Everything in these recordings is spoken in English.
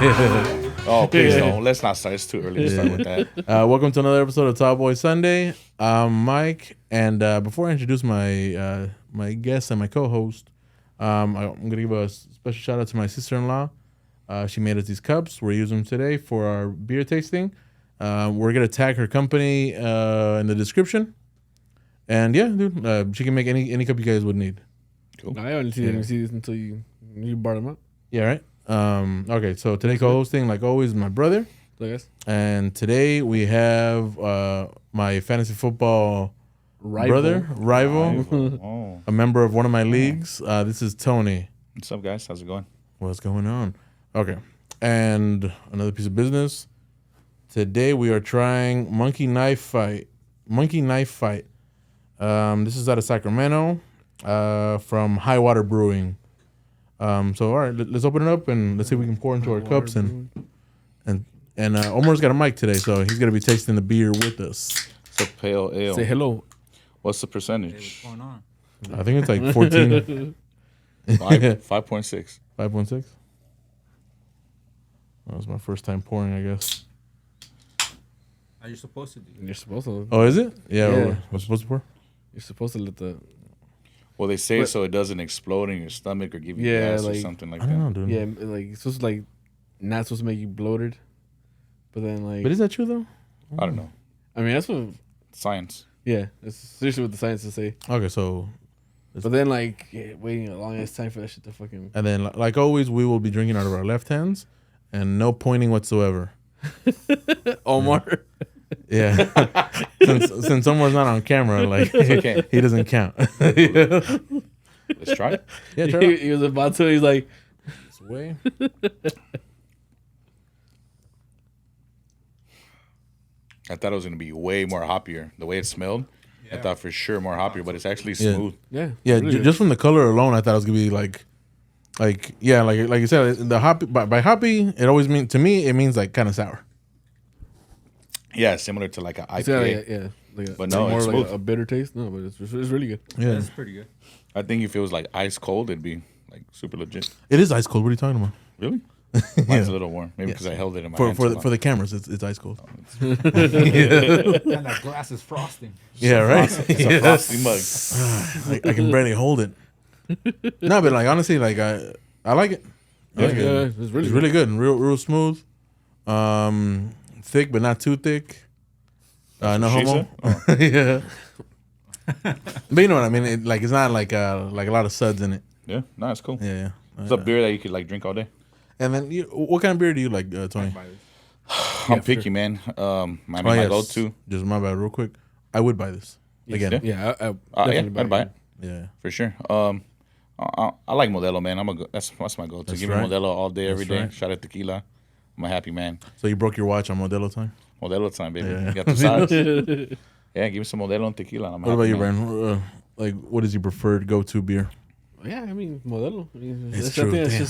Oh, please don't. Let's not start. It's too early to start with that. Welcome to another episode of Tall Boy Sunday. I'm Mike, and before I introduce my my guest and my co-host, I'm gonna give a special shout out to my sister-in-law. She made us these cups. We're using them today for our beer tasting. We're gonna tag her company in the description. And yeah, dude, she can make any cup you guys would need. Cool. I only didn't see this until you brought them up. Yeah, right. Okay, so today co-hosting, like always, my brother. Yes. And today we have my fantasy football rival, Oh. a member of one of my leagues. This is Tony. What's up, guys? How's it going? What's going on? Okay, and another piece of business. Today we are trying Monkey Knife Fight. This is out of Sacramento, from High Water Brewing. So all right, let's open it up and let's see if we can pour into our cups and Omar's got a mic today, so he's gonna be tasting the beer with us. It's a pale ale. Say hello. What's the percentage? What's going on? I think it's like 14. 5.6. 5.6. That was my first time pouring, I guess. Are you supposed to do? You're supposed to. Oh, is it? Yeah. Yeah. We're supposed to pour. You're supposed to let the. Well, they say But- so it doesn't explode in your stomach or give you Yeah, gas or like- something like I don't that. know, dude. Yeah, like it's supposed to like not supposed to make you bloated, but then like. But is that true though? I don't know. I mean, that's what. Science. Yeah, it's seriously what the scientists say. Okay, so But then like waiting a long ass time for that shit to fucking. and then like always, we will be drinking out of our left hands and no pointing whatsoever. Omar. Yeah, since Omar's not on camera, like okay. he doesn't count. Let's try it. Yeah, try he, it. he was about to. He's like, This way. I thought it was going to be way more hoppier. The way it smelled, I Yeah. thought for sure more hoppier, but it's actually Yeah. smooth. yeah, Yeah, really good. just from the color alone, I thought it was gonna be like you said, the hoppy. By hoppy, it always means to me it means like kind of sour. Yeah, similar to like an It's IPA. got, yeah. Like a, But no, more it's like smooth. a bitter taste. No, but it's really good. Yeah, That's pretty good. I think if it was like ice cold, it'd be like super legit. it is ice cold. What are you talking about? Really? Yeah. Mine's a little warm. Maybe Yes. because I held it in my For hand for too the, for the cameras, it's ice cold. And that glass is frosting. Yeah, right. It's a frosty mug. I can barely hold it. No, but like honestly, like I like it. I like Yeah, it. it's really It's really good and real smooth. Thick but not too thick. No what she homo. said? Yeah. But you know what I mean? It's not like a lot of suds in it. Yeah, no, it's cool. Yeah. It's a beer that you could like drink all day. And then what kind of beer do you like, Tony? I'm picky, man. My go-to. Just my bad, real quick. I would buy this again. Yeah, I Yeah, definitely I'd buy it Yeah. for sure. I like Modelo, man. That's my go-to. That's Give right. me Modelo all day, every That's day. right. Shot at tequila. I'm a happy man. So you broke your watch on Modelo time. Modelo time, baby. Yeah. You got the sides. Yeah, give me some Modelo and tequila. I'm a What about happy you, man. Brandon? Like, what is your preferred go-to beer? Yeah, I mean Modelo. I mean, It's I true, think damn.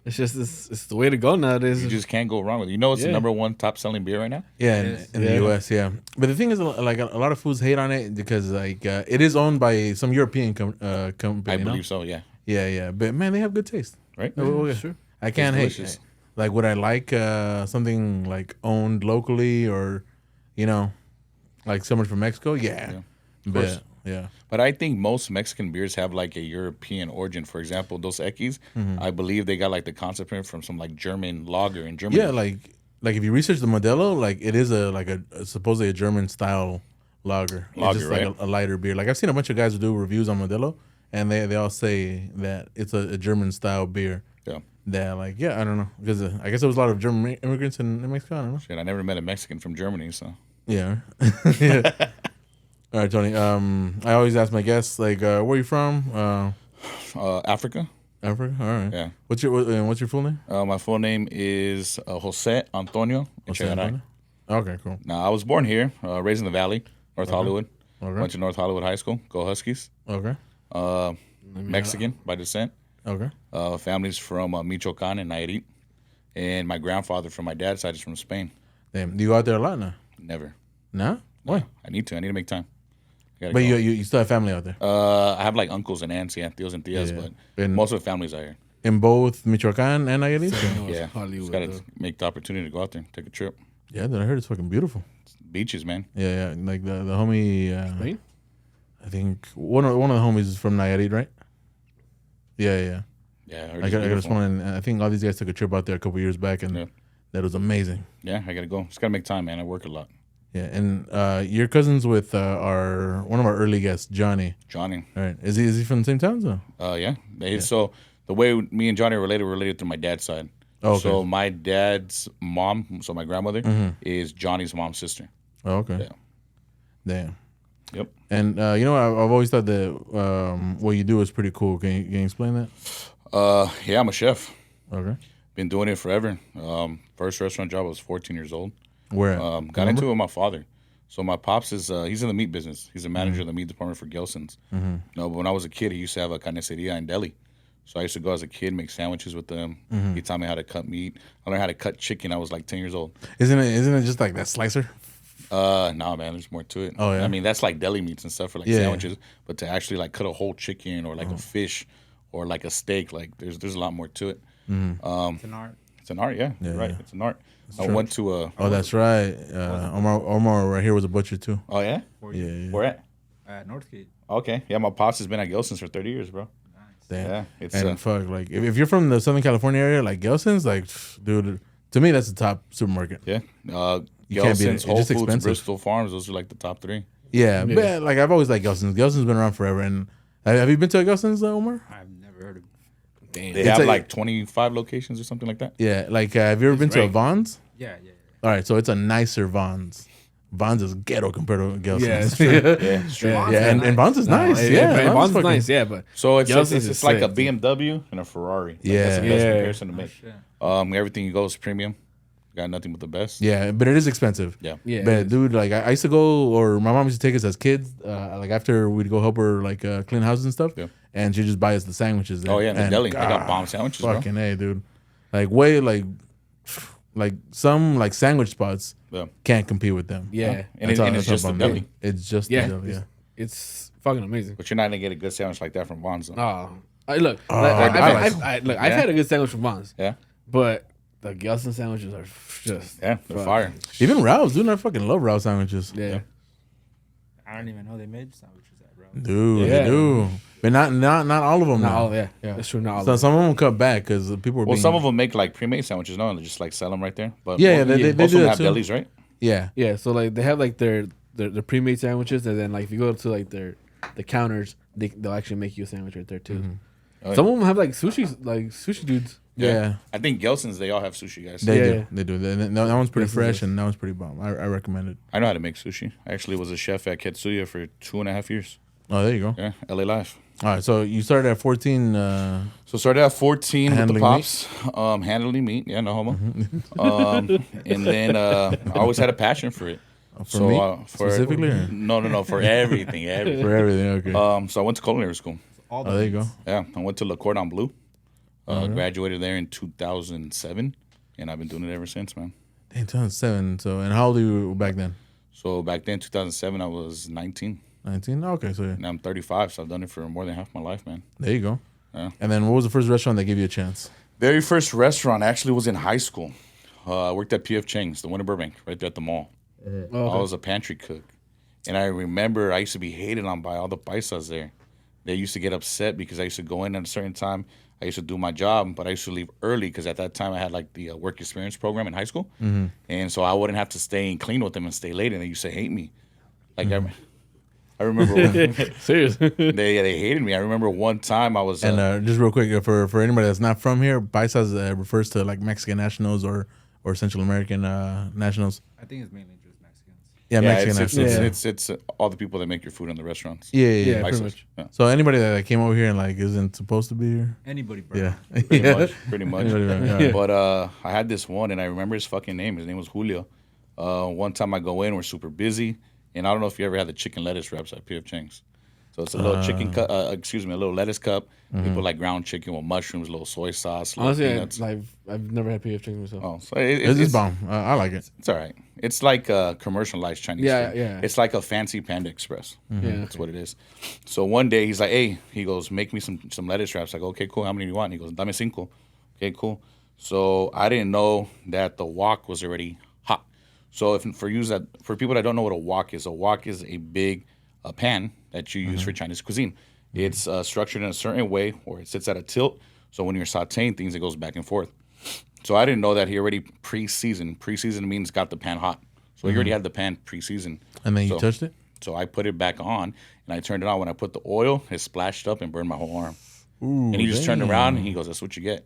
it's the way to go nowadays. You just can't go wrong with it. You know, it's the Yeah. number one top-selling beer right now. Yeah, Yes. in the Yeah. U.S. Yeah, but the thing is, like a lot of foods hate on it because like it is owned by some European company. I you know? believe so. Yeah, Yeah, but man, they have good taste. right. Sure. I can't hate. delicious. Like, would I like something like owned locally or, like someone from Mexico? Yeah, course. but yeah, But I think most Mexican beers have like a European origin. For example, Dos Equis, I believe they got like the concept from some like German lager in Germany. yeah. Like if you research the Modelo, like it is a supposedly a German style lager. It's Lager, just like right? a lighter beer. Like I've seen a bunch of guys who do reviews on Modelo, and they all say that it's a German style beer. Yeah. That like I don't know because I guess there was a lot of German immigrants in Mexico. I don't know. Shit, I never met a Mexican from Germany, so Yeah. Yeah. All right, Tony. I always ask my guests like, where are you from? Africa. Africa. All right. Yeah. What's your full name? My full name is Jose Antonio Jose Echegaray. Antonio? Okay, cool. Now, I was born here, raised in the Valley, North Hollywood. Okay. Went to North Hollywood High School. Go Huskies. Okay. Mexican by descent. Okay. Family's from Michoacan and Nayarit. And my grandfather from my dad's side is from Spain. Damn. Do you go out there a lot now? Never. No. Why? I need to make time. Gotta But go. you still have family out there. I have like uncles and aunts, yeah, tios and tias, Yeah. but And- most of the families are here. in both Michoacan and Nayarit. No, it's Yeah, Hollywood. just gotta though. make the opportunity to go out there, take a trip. Yeah, dude, I heard it's fucking beautiful. Beaches, man. Yeah, like the homie. Spain? I think one of the homies is from Nayarit, right? Yeah. Yeah, I heard I it's got this beautiful. one, and I think all these guys took a trip out there a couple years back, and Yeah. that was amazing. Yeah, I gotta go. Just gotta make time, man. I work a lot. Yeah, and you're cousins with one of our early guests, Johnny. Johnny. All right, is he from the same town? So? Yeah. So the way me and Johnny are related, we're related through my dad's side. Oh, okay. So my dad's mom, so my grandmother, is Johnny's mom's sister. Oh, okay. Yeah. Damn. Yep. And I've always thought that what you do is pretty cool. Can you explain that? Yeah, I'm a chef. Okay. Been doing it forever. First restaurant job I was 14 years old. Where? Got into it with my father. So my pops is he's in the meat business. He's a manager of the meat department for Gelson's. No, but when I was a kid, he used to have a carniceria in Delhi. So I used to go as a kid, make sandwiches with them. He taught me how to cut meat. I learned how to cut chicken. I was like 10 years old. Isn't it just like that slicer? No, man, there's more to it. Oh, yeah? I mean, that's like deli meats and stuff for like Yeah. sandwiches. But to actually like cut a whole chicken or like a fish or like a steak, like there's a lot more to it. It's an art. It's an art, yeah. You're right. yeah. It's an art. I went to a. Oh, that's right. Omar right here was a butcher too. Oh yeah. Yeah. Where at? At Northgate. Okay. Yeah, my pops has been at Gelson's for 30 years, bro. Nice. Damn. Yeah, it's And fuck, like if you're from the Southern California area, like Gelson's, like dude, to me that's the top supermarket. yeah. You can't beat it. Gelson's, It's Whole just Foods, expensive. Bristol Farms. Those are like the top three. Yeah, but like I've always liked Gelson's. Gelson's been around forever. And have you been to a Gelson's, Omar? I've never heard of. Damn. They It's have a- like 25 locations or something like that. Yeah, like have you ever been to a right. Vaughn's? Yeah. All right, so it's a nicer Vaughn's. Vaughn's is ghetto compared to Gelson's. Yeah, it's true. Yeah, it's true. Yeah, and Vaughn's is nice. Hey, Yeah, hey, Vaughn's is fucking- nice, yeah, but So it's Gelson's it's is like a sick, dude. BMW and a Ferrari. Like, Yeah. that's the best Yeah. comparison to Oh, make. shit. Everything you go is premium. Got nothing but the best. Yeah, but it is expensive. Yeah. yeah, But dude, like I used to go, or my mom used to take us as kids. Like after we'd go help her like clean houses and stuff, Yeah. and she'd just buy us the sandwiches. There. Oh yeah, the And, deli. They got God, bomb sandwiches, bro. Fucking a, dude. Like way like some like sandwich spots Yeah. can't compete with them. yeah, And, it's That's just all the about deli. me. It's just yeah, the deli. Yeah. it's fucking amazing. But you're not gonna get a good sandwich like that from Vaughn's. Though. Oh, look, I I've had a good sandwich from Vaughn's, Yeah. but the Gelson sandwiches are just Yeah. They're fuck. fire. Even Ralph's, dude, I fucking love Ralph's sandwiches. Yeah, I don't even know they made sandwiches at bro. Dude, Yeah. they do. But not all of them. not now. all. Yeah, that's true. Not all. So some of them cut back because people were Well, being, some of them make like pre-made sandwiches, no, and they just like sell them right there. But Yeah, most, they most do of them that have too. delis, right? Yeah. Yeah, so like they have like their pre-made sandwiches, and then like if you go to like the counters, they'll actually make you a sandwich right there too. Oh, Some of them have like sushi dudes. Yeah. I think Gelson's, they all have sushi, guys. They Yeah, do. yeah. They do. That one's pretty Yes, fresh yes. and that one's pretty bomb. I recommend it. I know how to make sushi. I actually was a chef at Ketsuya for 2.5 years. Oh, there you go. Yeah, LA Life. All right. So you started at 14. So started at 14 with the Handling pops, handling meat. Yeah, no homo. And then I always had a passion for it. For meat specifically? Or? No, for everything, everything. For everything. Okay. So I went to culinary school. All Oh, there you go. Yeah, I went to Le Cordon Bleu. Graduated there in 2007, and I've been doing it ever since, man. Dang, 2007. So, and how old were you back then? So back then, 2007, I was 19. 19? Okay. So Now I'm 35, so I've done it for more than half my life, man. there you go. Yeah. And then what was the first restaurant that gave you a chance? Very first restaurant actually was in high school. I worked at P.F. Chang's, the one in Burbank, right there at the mall. I was a pantry cook. And I remember I used to be hated on by all the paisas there. They used to get upset because I used to go in at a certain time. I used to do my job, but I used to leave early because at that time I had like the work experience program in high school. And so I wouldn't have to stay and clean with them and stay late. And they used to hate me. Like I remember Serious. they hated me. I remember one time I was... And just real quick, for anybody that's not from here, paisas refers to like Mexican nationals or Central American nationals. I think it's mainly just Mexicans. Yeah, yeah, Mexican it's, nationals. it's all the people that make your food in the restaurants. Yeah, Yeah, Paisas. pretty much. Yeah. So anybody that came over here and like isn't supposed to be here. Anybody, bro. Yeah. Pretty much. Yeah. But I had this one, and I remember his fucking name. His name was Julio. One time I go in, we're super busy, and I don't know if you ever had the chicken lettuce wraps at P.F. Chang's. So it's a little chicken cup. Excuse me, a little lettuce cup. We put like ground chicken with mushrooms, a little soy sauce, little Honestly, peanuts. I've never had PF Chang's myself. Oh, so It's bomb. I like it. It's all right. It's like a commercialized Chinese Yeah, food. yeah. It's like a fancy Panda Express. Yeah. That's what it is. So one day he's like, hey, he goes, make me some lettuce wraps. I go, okay, cool. How many do you want? And he goes, dame cinco. Okay, cool. So I didn't know that the wok was already hot. So for people that don't know what a wok is a big pan that you use for Chinese cuisine. It's structured in a certain way where it sits at a tilt. So when you're sauteing things, it goes back and forth. So I didn't know that he already pre-seasoned. Pre-seasoned means got the pan hot. So he already had the pan pre-seasoned. And then you So- touched it? So I put it back on and I turned it on. When I put the oil, it splashed up and burned my whole arm. And he just turned around and he goes, that's what you get.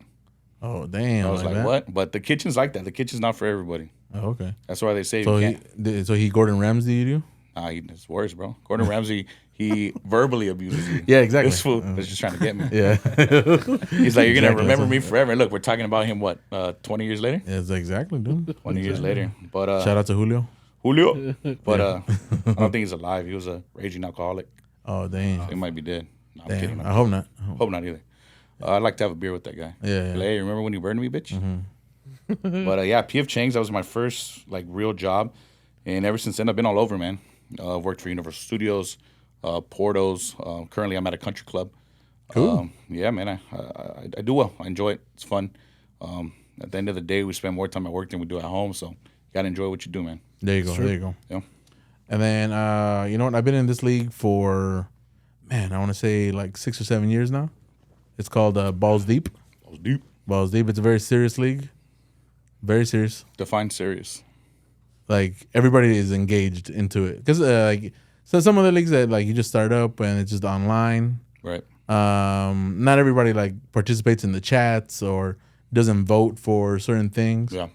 Oh, damn. I was like, that? what? But the kitchen's like that. The kitchen's not for everybody. Oh, okay. That's why they say So you can't. he Gordon Ramsay you? It's worse, bro. Gordon Ramsay, he verbally abuses you. Yeah, exactly. This fool is just trying to get me. Yeah. He's like, you're going to Exactly. remember me forever. Look, we're talking about him, 20 years later? Yes, exactly, dude. 20 years later. But Shout out to Julio. Julio. But I don't think he's alive. He was a raging alcoholic. Oh, damn. He might be dead. No, I'm Damn. kidding. I hope not. Hope not either. I'd like to have a beer with that guy. Yeah, yeah. Hey, remember when you burned me, bitch? But yeah, PF Chang's, that was my first like real job. And ever since then, I've been all over, man. I've worked for Universal Studios, Portos. Currently, I'm at a country club. Cool. Yeah, man, I do well. I enjoy it. It's fun. At the end of the day, we spend more time at work than we do at home. So you got to enjoy what you do, man. There you go. There you go. Yeah. And then, you know what? I've been in this league for, man, I want to say like 6 or 7 years now. It's called Balls Deep. That was deep. Balls Deep. It's a very serious league. Very serious. Define serious. Like everybody is engaged into it. Because like, so some other leagues that like you just start up and it's just online. Right. Not everybody like participates in the chats or doesn't vote for certain things. Yeah.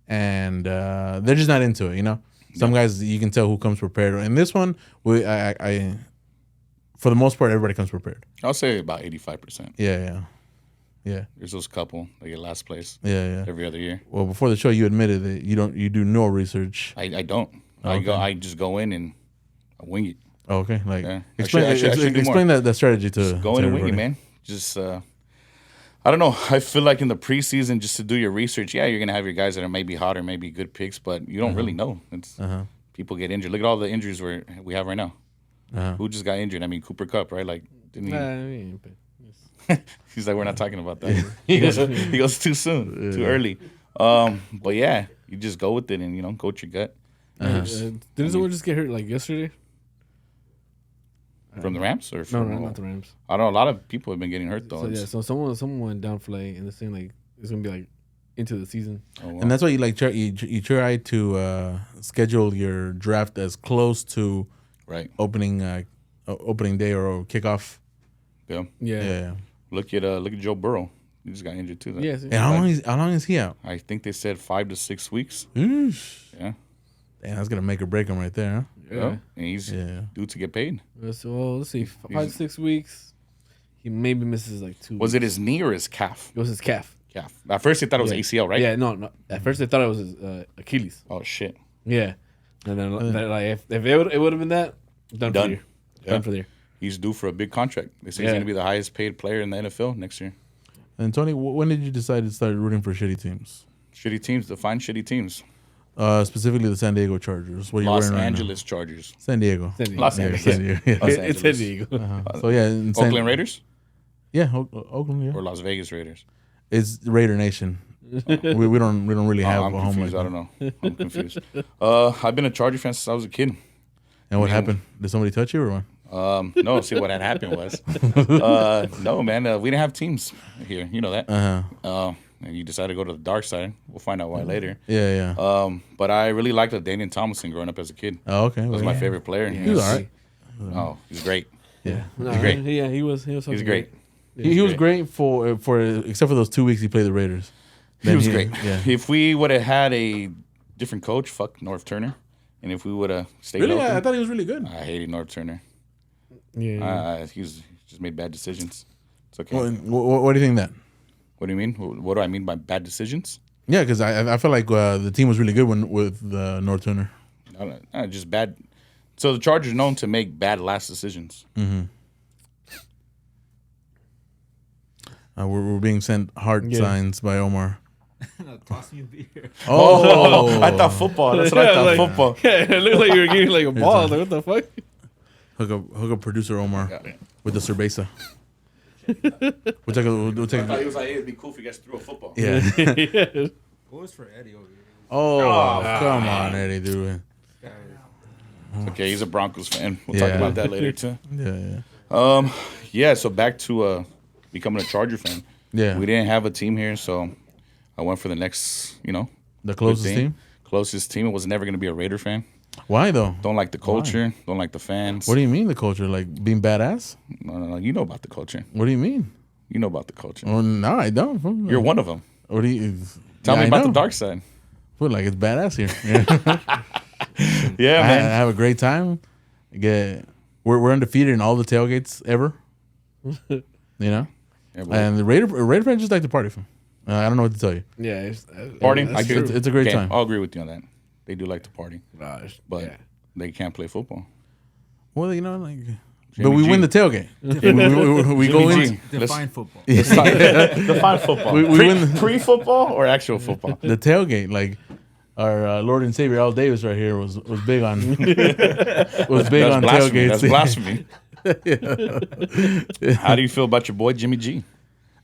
And they're just not into it, you know. Some guys you can tell who comes prepared. In this one, I for the most part, everybody comes prepared. I'll say about 85%. Yeah. There's those couple that get last place Yeah. every other year. Well, before the show, you admitted that you do no research. I don't. I just go in and I wing it. Oh, okay, like Yeah. explain I should do explain more. that strategy to Go in to and wing it, everybody. man. Just I don't know. I feel like in the preseason, just to do your research, yeah, you're gonna have your guys that are maybe hot or maybe good picks, but you don't really know. It's people get injured. Look at all the injuries we have right now. Who just got injured? I mean, Cooper Kupp, right? Like, didn't he? I mean, but He's like, we're not talking about that. he goes too soon, too early. But yeah, you just go with it and go with your gut. didn't someone just get hurt like yesterday? From the Rams or No, from not the Rams. I don't know. A lot of people have been getting hurt though. So yeah, so someone went down for like, and they're saying like it's gonna be like into the season. Oh, wow. And that's why you like you try to schedule your draft as close to Right. opening day or kickoff. Yeah. Yeah. Look at Joe Burrow. He just got injured too. Yes. And how long is he out? I think they said 5 to 6 weeks. Oof. Yeah. Damn, that's gonna make or break him right there, huh? Yeah. And he's Yeah. due to get paid. So let's see, 5 to 6 weeks. He maybe misses like 2 Was weeks. it his knee or his calf? It was his calf. Calf. At first they thought it was Yeah. ACL, right? Yeah, no. At first they thought it was his Achilles. Oh shit. Yeah. And then like if it would have been that, done for Done. the year. Yeah. Done for the year. He's due for a big contract. They say he's Yeah. going to be the highest paid player in the NFL next year. And Tony, when did you decide to start rooting for shitty teams? Shitty teams. Define shitty teams. Specifically the San Diego Chargers. What you're Los wearing right now. Angeles Chargers. San Diego. San Diego. Los Yeah, Angeles. San Diego. Yeah. Los It's San Angeles. Diego. So yeah, in San- Oakland Raiders Yeah, Oakland. Yeah, or Las Vegas Raiders? it's Raider Nation. we don't really have I'm a home confused. like I that. don't know. I'm confused. I've been a Charger fan since I was a kid. And what happened? Did somebody touch you or what? No, see what had happened was, no, man, we didn't have teams here. You know that. And you decided to go to the dark side. We'll find out why later. Yeah. But I really liked Daniel Tomlinson growing up as a kid. Oh, okay. He was my favorite player. He was all right. Oh, he's great. Yeah. No, great. Yeah, he was. He was. He's great. He was great for except for those 2 weeks he played the Raiders. He Then was great. Yeah. If we would have had a different coach, fuck North Turner. And if we would have stayed Really, open, I thought he was really good. I hated North Turner. Yeah. He's just made bad decisions. It's okay. What do you think that? What do you mean? What do I mean by bad decisions? Yeah, because I feel like the team was really good with North Turner. I don't know, just bad. So the Chargers known to make bad last decisions. We're being sent heart signs by Omar. Toss me a beer. Oh, I thought football. That's what I thought. Football. Yeah, it looked like you were giving like a ball. Like, what the fuck? hook up producer Omar with the cerveza. We'll take I thought he was like, hey, it'd be cool if you guys threw a football. yeah. What was for Eddie over here? Oh, come on, Eddie, dude. Okay, he's a Broncos fan. We'll Yeah. talk about that later too. Yeah. Yeah. So back to becoming a Charger fan. Yeah. We didn't have a team here, so I went for the next, The closest good team. Closest team. It was never going to be a Raider fan. Why though? Don't like the culture. Don't like the fans. What do you mean the culture? Like being badass? No. You know about the culture. What do you mean? You know about the culture. Oh, no, I don't. You're one of them. What do you? Tell me I about the know. dark side. Feel like it's badass here. Yeah. Yeah, I man. have a great time. We're undefeated in all the tailgates ever. You know, Yeah, but and the Raider fans just like to party. From. I don't know what to tell you. Yeah, party. that's I could- true. It's a great okay, time. I'll agree with you on that. They do like to party, Gosh, but yeah. they can't play football. Well, you know, like, but Jimmy we G. win the tailgate. we go Jimmy in. G. Define football. Define football. We win Pre-football or actual football? the tailgate. Like our Lord and Savior Al Davis right here was big on That's blasphemy. tailgates. That's blasphemy. How do you feel about your boy Jimmy G?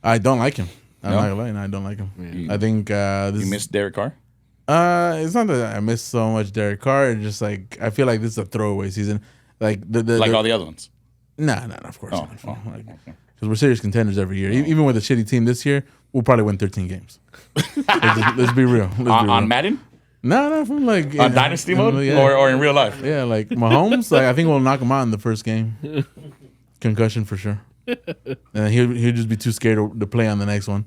I don't like him. I'm No? not gonna lie. No, I don't like him. Yeah. I think this You miss Derek Carr? It's not that I miss so much Derek Carr. It's just like I feel like this is a throwaway season. Like Like all the other ones? nah, of course Oh, not. okay. Because we're serious contenders every year. Even with a shitty team this year, we'll probably win 13 games. let's be real. Let's be real. On Madden? No, from like On Dynasty mode? yeah. Or in real life? Yeah, like Mahomes. Like I think we'll knock him out in the first game. Concussion for sure. And he'll just be too scared to play on the next one.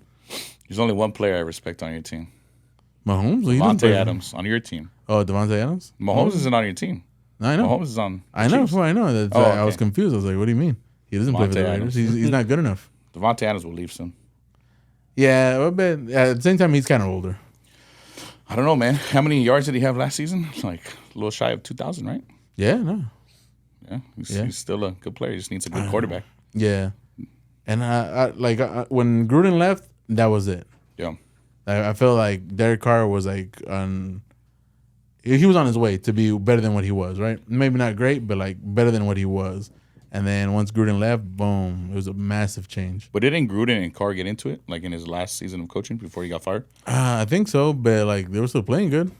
There's only one player I respect on your team. Mahomes. He doesn't Devontae play- Adams on your team. Oh, Devontae Adams. Mahomes isn't on your team. I know. Mahomes is on the I know. Chiefs. I know. That's Oh, I was okay. confused. I was like, "What do you mean? He doesn't play for the Devontae Raiders. Adams. He's not good enough." Devontae Adams will leave soon. Yeah, but at the same time, he's kind of older. I don't know, man. How many yards did he have last season? Like a little shy of 2,000, right? Yeah, no. Yeah. Yeah. He's still a good player. He just needs a good quarterback. Yeah, and when Gruden left, that was it. Yeah. I feel like Derek Carr was like he was on his way to be better than what he was, right? Maybe not great, but like better than what he was. And then once Gruden left, boom, it was a massive change. But didn't Gruden and Carr get into it, like in his last season of coaching before he got fired? I think so, but like they were still playing good.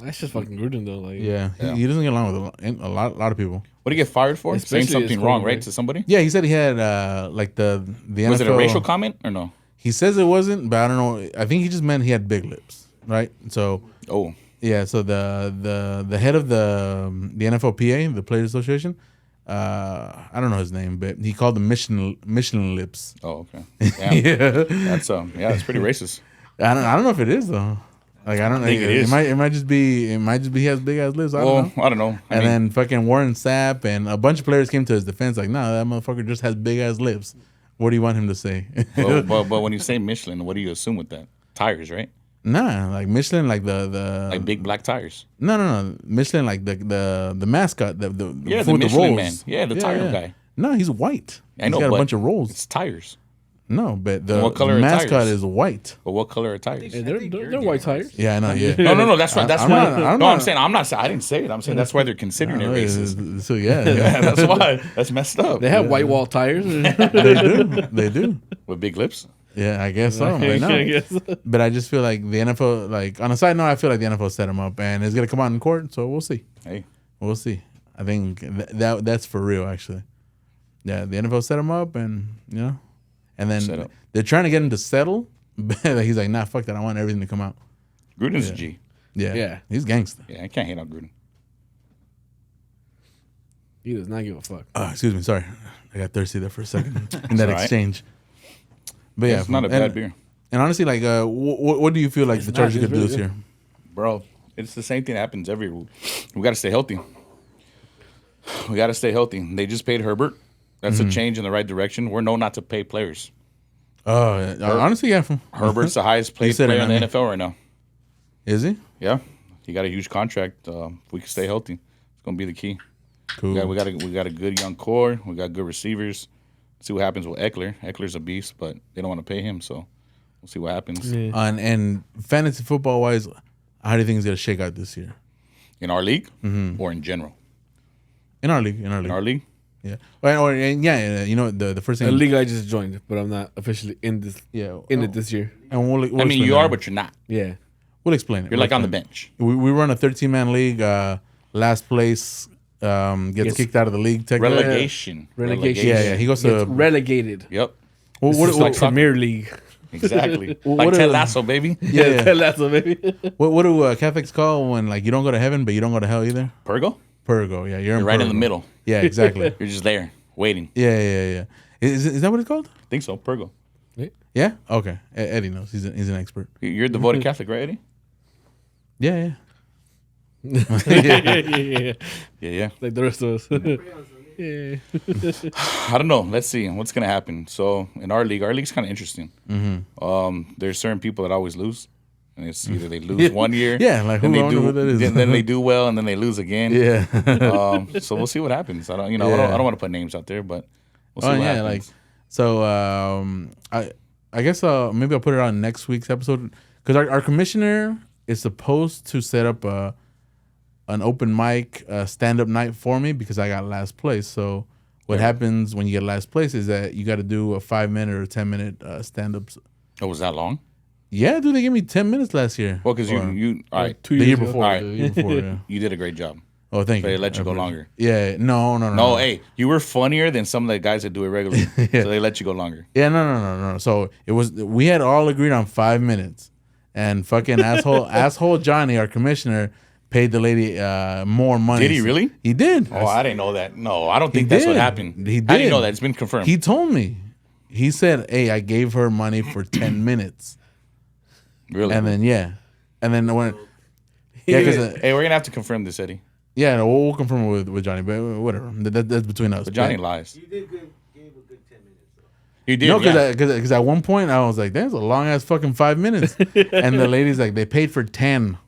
That's just fucking Gruden though. Like, Yeah, Yeah. He doesn't get along with a lot of people. What did he get fired for? Especially Saying something his wrong, quarterback. right, to somebody? Yeah, he said he had like the NFL. Was it a racial comment or no? He says it wasn't, but I don't know. I think he just meant he had big lips, right? So Oh, yeah, so the head of the NFLPA, the Players Association, I don't know his name, but he called them Michelin lips. oh, okay. Yeah, Yeah, that's pretty racist. I don't know if it is though. Like I don't know. think it is. It might just be he has big ass lips. I don't know. Well, I don't know. I And mean, then fucking Warren Sapp and a bunch of players came to his defense, like, nah, that motherfucker just has big ass lips. What do you want him to say? but when you say Michelin, what do you assume with that? Tires, right? Nah, like Michelin, like the Like big black tires. no, Michelin, like the mascot, the Yeah, food the with Michelin rolls. man. Yeah, the tire guy. No, he's white. I know, he's got a but bunch of rolls. It's tires. No, but the what color are mascot tires? is white. But what color are tires? Hey, they're white tires. Yeah, I know. Yeah. No. That's right. That's I'm why. not- I'm no, not- I'm saying I'm not. I didn't say it. I'm saying that's why they're considering it racist. So yeah, Yeah, that's why. That's messed up. They have white wall tires. they do. With big lips. Yeah, I guess so. But, I no. guess. But I just feel like the NFL, like on a side note, I feel like the NFL set him up and it's gonna come out in court. So we'll see. Hey, We'll see. I think that's for real, actually. Yeah, the NFL set him up, and and Set then up. they're trying to get him to settle. But he's like, nah, fuck that. I want everything to come out. Gruden's a G. Yeah, Yeah. he's gangster. Yeah, I can't hate on Gruden. He does not give a fuck. Excuse me, sorry, I got thirsty there for a second in that all right. exchange. But yeah, It's not a bad beer, And honestly, like, what do you feel like the not. Chargers It's could do really this good. year? bro. It's the same thing that happens every. We got to stay healthy. We got to stay healthy. They just paid Herbert. That's a change in the right direction. We're known not to pay players. Oh, honestly, yeah. Herbert's the highest paid said it, player in I the mean. NFL right now. Is he? Yeah, he got a huge contract. If we can stay healthy, it's gonna be the key. Cool. We got a good young core. We got good receivers. See what happens with Eckler. Eckler's a beast, but they don't want to pay him, so we'll see what happens. Yeah. And fantasy football wise, how do you think it's gonna shake out this year? In our league or in general? In our league. In our league? Yeah. Yeah. You know the first The thing. league I just joined, but I'm not officially in this Yeah. it this year. And we'll I mean, explain you that. are, but you're not. Yeah. We'll explain it. You're like on the bench. We run a 13-man league. Last place gets Yes. kicked out of the league. Technically. Relegation. Relegation. Yeah. He goes Gets to. relegated. Yep. What, This is like soccer. Premier League. Exactly. What like Ted are- Lasso, baby. Yeah. That's what maybe. What do Catholics call when like you don't go to heaven but you don't go to hell either? Purgo? Purgo. Yeah, you're You're right in the purgo. middle. Yeah, exactly. You're just there, waiting. Yeah. Is that what it's called? I think so, Purgo. Yeah. Okay. Eddie knows. He's an expert. You're a devoted Catholic, right, Eddie? Yeah. yeah. Yeah. Like the rest of us. yeah. I don't know. Let's see what's gonna happen. So in our league's kind of interesting. There's certain people that always lose, and it's either they lose one year, Yeah, like then who they I wonder do, who that is. then they do well, and then they lose again. Yeah. So we'll see what happens. I don't, Yeah. I don't want to put names out there, but we'll see Oh what yeah, happens. like so. I guess maybe I'll put it on next week's episode because our commissioner is supposed to set up an open mic stand up night for me because I got last place. So what happens when you get last place is that you got to do a 5-minute or 10-minute stand ups. Oh, was that long? Yeah, dude, they gave me 10 minutes last year. Well, because Or you all right, 2 the years year ago. before. All right. The year before. Yeah. you did a great job. Oh, thank you. They let you go I appreciate longer. it. Yeah, no. No, hey, you were funnier than some of the guys that do it regularly, so they let you go longer. Yeah, no. So we had all agreed on 5 minutes, and fucking asshole Johnny, our commissioner, paid the lady more money. Did he really? He did. Oh, I didn't know that. No, I don't think He that's what did. happened. He How do you did. know that? It's been confirmed. He told me. He said, "Hey, I gave her money for 10 minutes," really? and then when because Hey, we're gonna have to confirm this, Eddie. yeah, we'll confirm it with Johnny, but whatever. That's between us. But Johnny lies. You did good, gave a good 10 minutes. Though. You did. No, yeah. because at one point I was like, "That's a long ass fucking 5 minutes," and the lady's like, "They paid for 10,"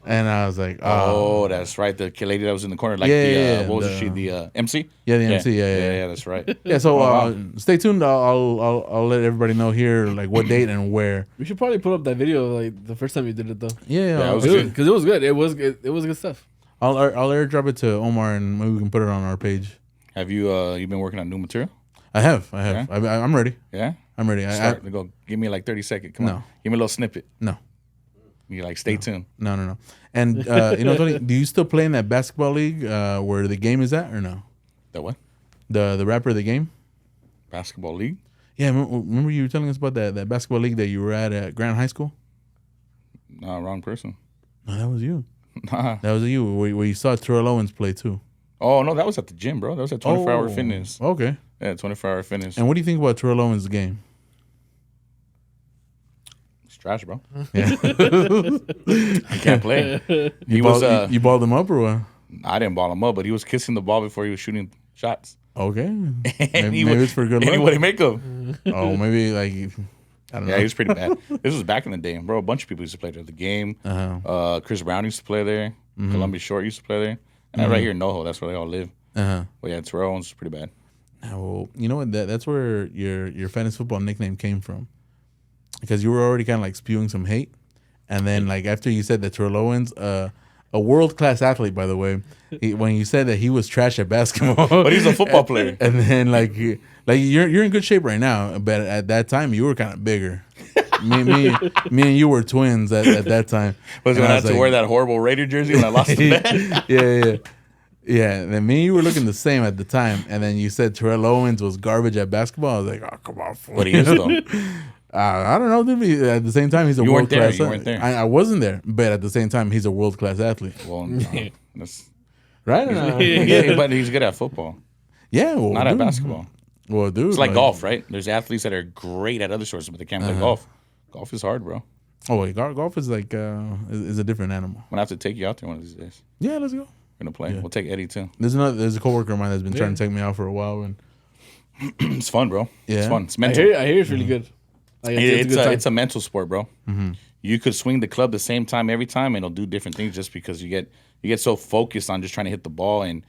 and I was like, Oh, that's right. The lady that was in the corner, like Yeah, what was the- she? The MC. Yeah, the MC, yeah. That's right. Yeah, so wow. stay tuned. I'll let everybody know here like what date and where. We should probably put up that video like the first time you did it though. Yeah, it was I'll, good. Because it was good. It was good. It was good stuff. I'll airdrop it to Omar and maybe we can put it on our page. Have you you been working on new material? I have. Yeah? I'm ready. Yeah. I'm ready. Start. Go. Give me like 30 seconds. Come No. on. Give me a little snippet. No. You like stay tuned. No. And you know, Tony, do you still play in that basketball league where the game is at or no? The what? The rapper of the game. Basketball league? Yeah, remember you were telling us about that basketball league that you were at Grant High School? No, wrong person. No, that was you. Nah. That was you. Where you saw Terrell Owens play too. Oh no, that was at the gym, bro. That was at 24 Hour Fitness. Okay. Yeah, 24 Hour Fitness. And what do you think about Terrell Owens' game? It's trash, bro. Yeah. He can't play. He Balled- was. you balled him up or what? I didn't ball him up, but he was kissing the ball before he was shooting shots. Okay. And Maybe, he maybe would- it's for good And he luck. wouldn't make them. Oh, maybe like I don't know. Yeah, he was pretty bad. This was back in the day, bro. A bunch of people used to play there. The Game. Uh-huh. Chris Brown used to play there. Columbia Short used to play there. And right here in NoHo, that's where they all live. Uh-huh. But yeah, Terrell Owens was pretty bad. Well, you know what? That's where your fantasy football nickname came from, because you were already kind of like spewing some hate, and then like after you said that Terrell Owens, a world class athlete, by the way, when you said that he was trash at basketball, But he's a football player. and then like you're in good shape right now, but at that time you were kind of bigger. me and you were twins at that time. Was And when I I had was to like- wear that horrible Raider jersey when I lost the bet. Yeah. And then me and you were looking the same at the time, and then you said Terrell Owens was garbage at basketball. I was like, oh, come on, fool. But he is, though. I don't know. Dude. At the same time, he's a You world weren't there. class. You weren't there. I wasn't there, but at the same time, he's a world class athlete, Well, no, that's, right? yeah, but he's good at football, Yeah, well, not at dude. basketball. Well, dude, It's like golf, right? There's athletes that are great at other sports, but they can't play golf. Golf is hard, bro. Oh, wait, golf is like is a different animal. I'm gonna have to take you out there one of these days. Yeah, let's go. We're gonna play. We'll take Eddie too. There's a coworker of mine that's been trying to take me out for a while, and It's fun, bro. Yeah. It's fun. It's I mental. hear it's really good. Like, It's a mental sport, bro. You could swing the club the same time every time, and it'll do different things just because you get so focused on just trying to hit the ball, and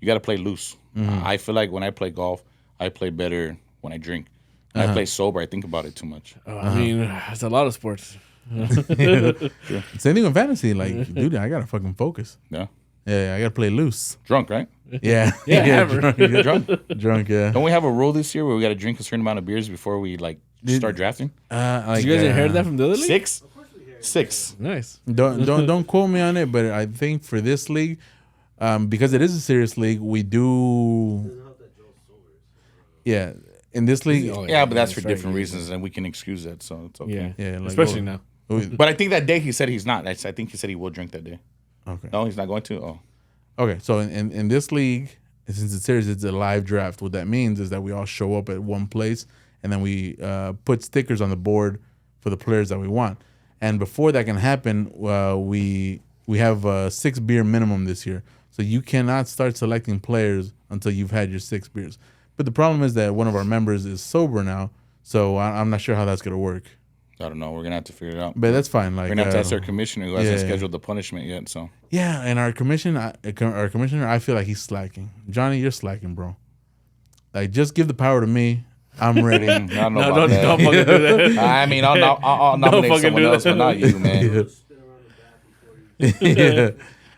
you got to play loose. I feel like when I play golf, I play better when I drink. When I play sober, I think about it too much. I mean, it's a lot of sports. Same thing with fantasy. Like, dude, I gotta fucking focus. Yeah, Yeah, I gotta play loose. drunk, right? Yeah, hammer. drunk, drunk. Yeah. Don't we have a rule this year where we got to drink a certain amount of beers before we like start drafting? Like, You guys heard that from the other league? 6? 6. Nice. Don't quote me on it, but I think for this league, because it is a serious league, we do. Yeah, in this league, Yeah, but that's for that's right, different yeah. reasons, and we can excuse that, so it's okay. Yeah. Yeah, like, Especially oh. now. But I think that day he said he's not. I think he said he will drink that day. Okay. No, he's not going to. Oh, Okay, so in this league, since it's serious, it's a live draft. What that means is that we all show up at one place, and then we put stickers on the board for the players that we want. And before that can happen, we have a 6 beer minimum this year. So you cannot start selecting players until you've had your 6 beers. But the problem is that one of our members is sober now, so I'm not sure how that's gonna work. I don't know. We're gonna have to figure it out. But that's fine. Like We're gonna have to ask our commissioner who hasn't yeah. scheduled the punishment yet. So yeah, and our commissioner, I feel like he's slacking. Johnny, you're slacking, bro. Like, just give the power to me. I'm ready. I don't know No, about don't that. fucking do that. I mean, I'll nominate fucking someone do else, that. but not you, man. yeah.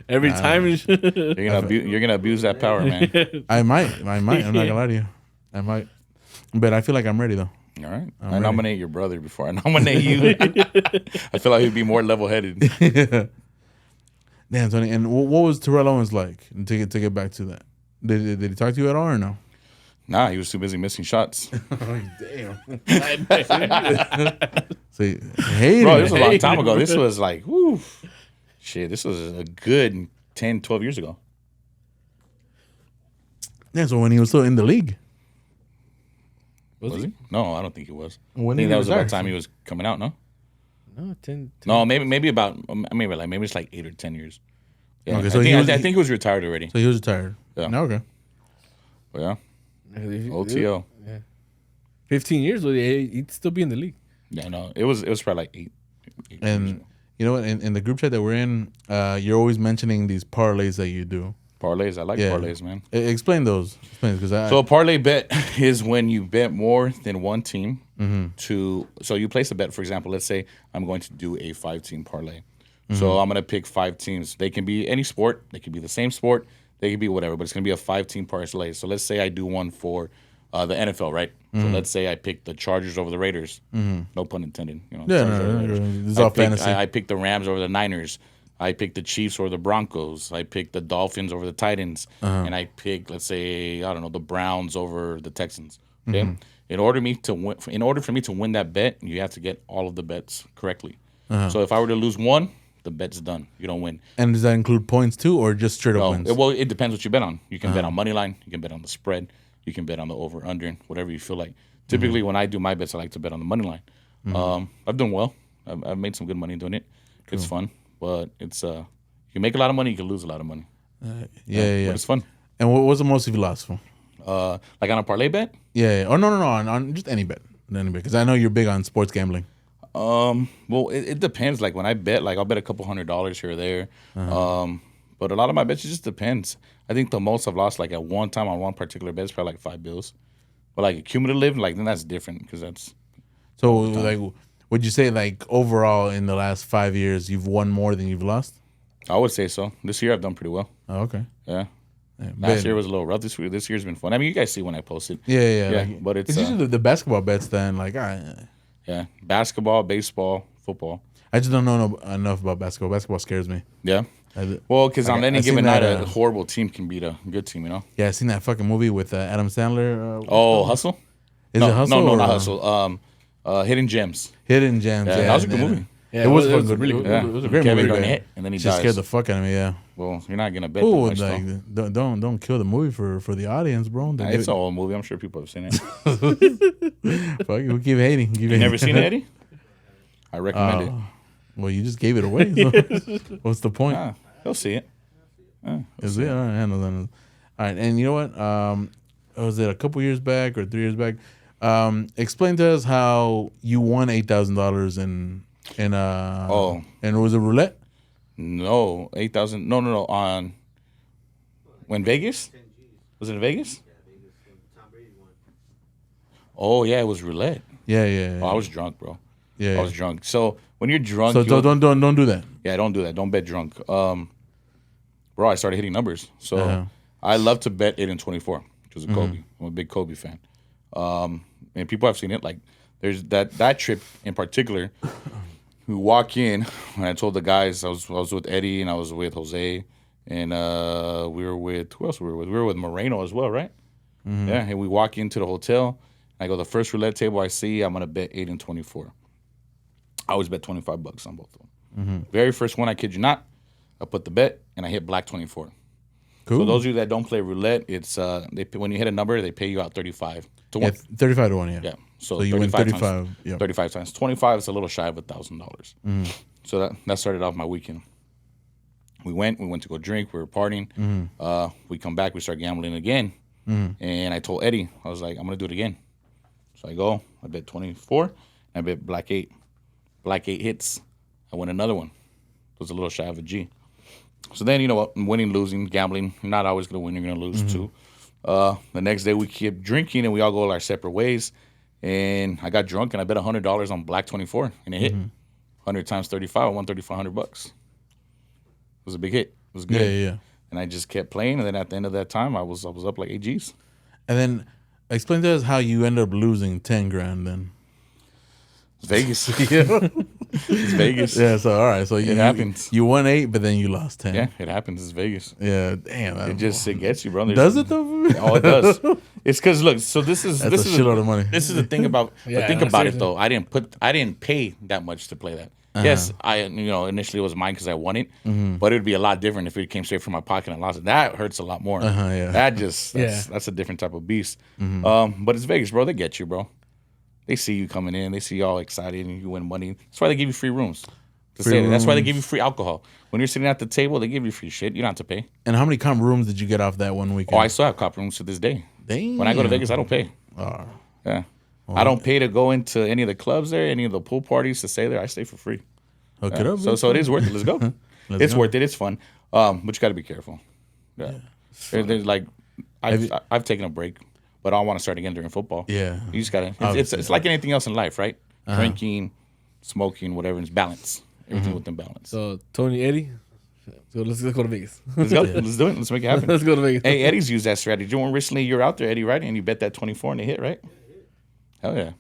Every time you You're gonna abuse that power, man. I might. I'm not gonna lie to you. I might, but I feel like I'm ready though. All right. I ready. nominate your brother before I nominate you. I feel like he'd be more level-headed. Damn, Tony. And what was Terrell Owens like? To get back to that, did he talk to you at all or no? Nah, he was too busy missing shots. Damn. So you hated Bro, it. this was a long time ago. This was like, whoo. Shit, this was a good 10, 12 years ago. Yeah, so when he was still in the league. Was he? No, I don't think he was. When I think did that he was about the retire? time he was coming out, no? No, 10. No, maybe it's like 8 or 10 years. Yeah, Okay, so I think he was retired already. So he was retired. Yeah. No, okay. But yeah, OTO. 15 years, he'd still be in the league. Yeah, no, it was probably like 8 years And ago. you know what? In the group chat that we're in, you're always mentioning these parlays that you do. Parlays, I like Yeah. parlays, man. Explain those. Explain, because So a parlay bet is when you bet more than one team Mm-hmm. so you place a bet, for example, let's say I'm going to do a 5-team parlay. Mm-hmm. So I'm going to pick 5 teams. They can be any sport. They can be the same sport. They can be whatever, but it's going to be a 5-team parlay. So let's say I do one for the NFL, right? Mm-hmm. So let's say I pick the Chargers over the Raiders. No pun intended. You know, Yeah, Chargers over the no, Raiders. this is all I pick- fantasy. I picked the Rams over the Niners. I picked the Chiefs over the Broncos. I picked the Dolphins over the Titans. Uh-huh. And I picked, let's say, I don't know, the Browns over the Texans. Okay. Mm-hmm. In order for me to win that bet, you have to get all of the bets correctly. Uh-huh. So if I were to lose one, the bet's done. You don't win. And does that include points too, or just straight up No, wins? it depends what you bet on. You can bet on money line. You can bet on the spread. You can bet on the over under, whatever you feel like. Typically, when I do my bets, I like to bet on the money line. I've done well. I've made some good money doing it. It's fun, but it's you can make a lot of money. You can lose a lot of money. yeah. But it's fun. And what was the most you've lost for? Like on a parlay bet. Yeah. Oh no, on just any bet, because I know you're big on sports gambling. Well, it depends. Like when I bet, like I'll bet a couple $100 here or there. But a lot of my bets, it just depends. I think the most I've lost, like at one time on one particular bet, is probably like $5. But like cumulative, like then that's different because that's So like, would you say like overall in the last 5 years you've won more than you've lost? I would say so. This year I've done pretty well. Oh, okay. Yeah. Yeah, Last year was a little rough. This year's been fun. I mean, you guys see when I post it. Yeah. Yeah, Like, but it's usually the basketball bets. Then like, yeah, basketball, baseball, football. I just don't know enough about basketball. Basketball scares me. Yeah. I- Well, because on I any seen given that, night, a horrible team can beat a good team. You know. Yeah, I seen that fucking movie with Adam Sandler. Oh, Hustle. Is no, it Hustle? No, or, not Hustle. Hidden Gems. Hidden Gems. Yeah, Yeah, that was a good movie. Yeah, it was it fucking was good. really good. Yeah, It was a great Kevin movie. Garnett, and then he She dies. scared the fuck out of me. Yeah. Well, you're not gonna bet Ooh, that much, like though. don't kill the movie for the audience, bro. Don't It's get an old movie. I'm sure people have seen it. it. Fuck, we keep hating. You never seen it, Eddie? I recommend it. Well, you just gave it away. So what's the point? Ah, he'll see it. Is it? All right, I know that. All right, and you know what? Was it a couple years back or 3 years back? Explain to us how you won $8,000 in and it was a roulette. No, 8,000. No. On when Vegas? Was it in Vegas? Yeah, Vegas when Tom Brady won. Oh yeah, it was roulette. Yeah. Oh, I was drunk, bro. Yeah. I was drunk. So when you're drunk, So you'll- don't do that. yeah, don't do that. Don't bet drunk. Bro, I started hitting numbers. So Uh-huh. I love to bet 8 and 24, which is a Kobe. I'm a big Kobe fan. And people have seen it. Like there's that trip in particular. We walk in, and I told the guys I was with Eddie and I was with Jose, and we were with who else? We were with Moreno as well, right? Yeah. And we walk into the hotel. I go, the first roulette table I see, I'm gonna bet 8 and 24. I always bet $25 on both of them. Very first one, I kid you not, I put the bet and I hit black 24. Cool. So those of you that don't play roulette, it's when you hit a number, they pay you out 35 to yeah, 1. 35 to 1, yeah. Yeah. So you win 35 35. times, Yep. 35 times 25 is a little shy of $1,000. So that started off my weekend. We went to go drink. We were partying. We come back. We start gambling again. And I told Eddie, I was like, I'm gonna do it again. So I go. I bet 24. And I bet black 8. Black 8 hits. I win another one. It was a little shy of a G. So then, you know what? Winning, losing, gambling. You're not always going to win. You're going to lose too. The next day, we kept drinking, and we all go our separate ways. And I got drunk, and I bet $100 on black 24, and it hit. 100 times 35, I won $3,500. It was a big hit. It was good. Yeah. And I just kept playing, and then at the end of that time, I was up like 8 Gs. And then explain to us how you end up losing 10 grand then. It's Vegas. It's Vegas. Yeah, so all right. So It happens. You won 8, but then you lost 10. Yeah, it happens. It's Vegas. Yeah, damn. It gets you, bro. does it though? Oh, it does. It's because look. So this is That's a shitload of money. This is the thing about. Yeah, think about it seriously. though. I didn't pay that much to play that. Yes, I initially it was mine because I won it, but it would be a lot different if it came straight from my pocket and I lost it. That hurts a lot more. Yeah. That's a different type of beast. But it's Vegas, bro. They get you, bro. They see you coming in. They see you all excited and you win money. That's why they give you free rooms. That's why they give you free alcohol. When you're sitting at the table, they give you free shit. You don't have to pay. And how many comp rooms did you get off that one Oh, weekend? I still have cop rooms to this day. Damn. When I go to Vegas, I don't pay. Oh. Yeah. I don't pay to go into any of the clubs there, any of the pool parties to stay there. I stay for free. Hook it up. So it is worth it. Let's go. It's go. worth it. It's fun. But you got to be careful. Yeah. There's like I've taken a break, but I want to start again during football. Yeah. You just gotta. Obviously. It's like anything else in life, right? Drinking, smoking, whatever. It's balance. Everything within balance. So Tony, Eddie, so let's go to Vegas. Let's go. Let's do it. Let's make it happen. Let's go to Vegas. Hey, Eddie's used that strategy. You recently you're out there, Eddie, right? And you bet that 24 and it hit, right? Hell yeah.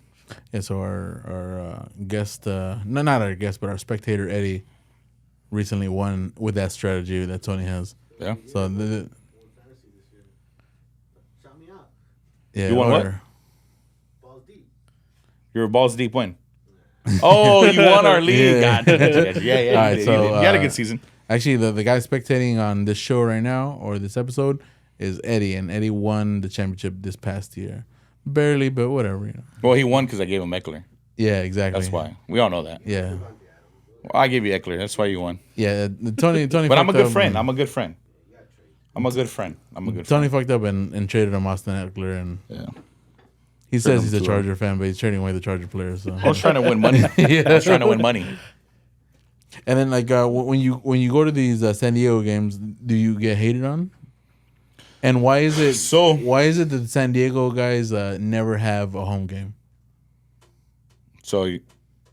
Yeah, so our guest, not our guest, but our spectator Eddie, recently won with that strategy that Tony has. Yeah. So Won fantasy this year. Shout me out. yeah, You won what? Balls deep. You're balls deep when? Oh, you won our league. Yeah. God. Yeah. All right, You did. so, You had a good season. Actually, the guy spectating on this show right now or this episode is Eddie, and Eddie won the championship this past year, barely, but whatever, you know. Well, he won because I gave him Eckler. Yeah, exactly. That's why. We all know that. Yeah, Well, I gave you Eckler. That's why you won. yeah. Tony. But I'm a fucked good up friend. and- I'm a good friend. I'm a good friend. Tony fucked up and traded him Austin Eckler, and Yeah. he says him he's a to Charger fan, but he's trading away the Charger players. So. I was trying to win money. I was trying to win money. And then, like, when you go to these San Diego games, do you get hated on? And why is it why is it that the San Diego guys never have a home game? So,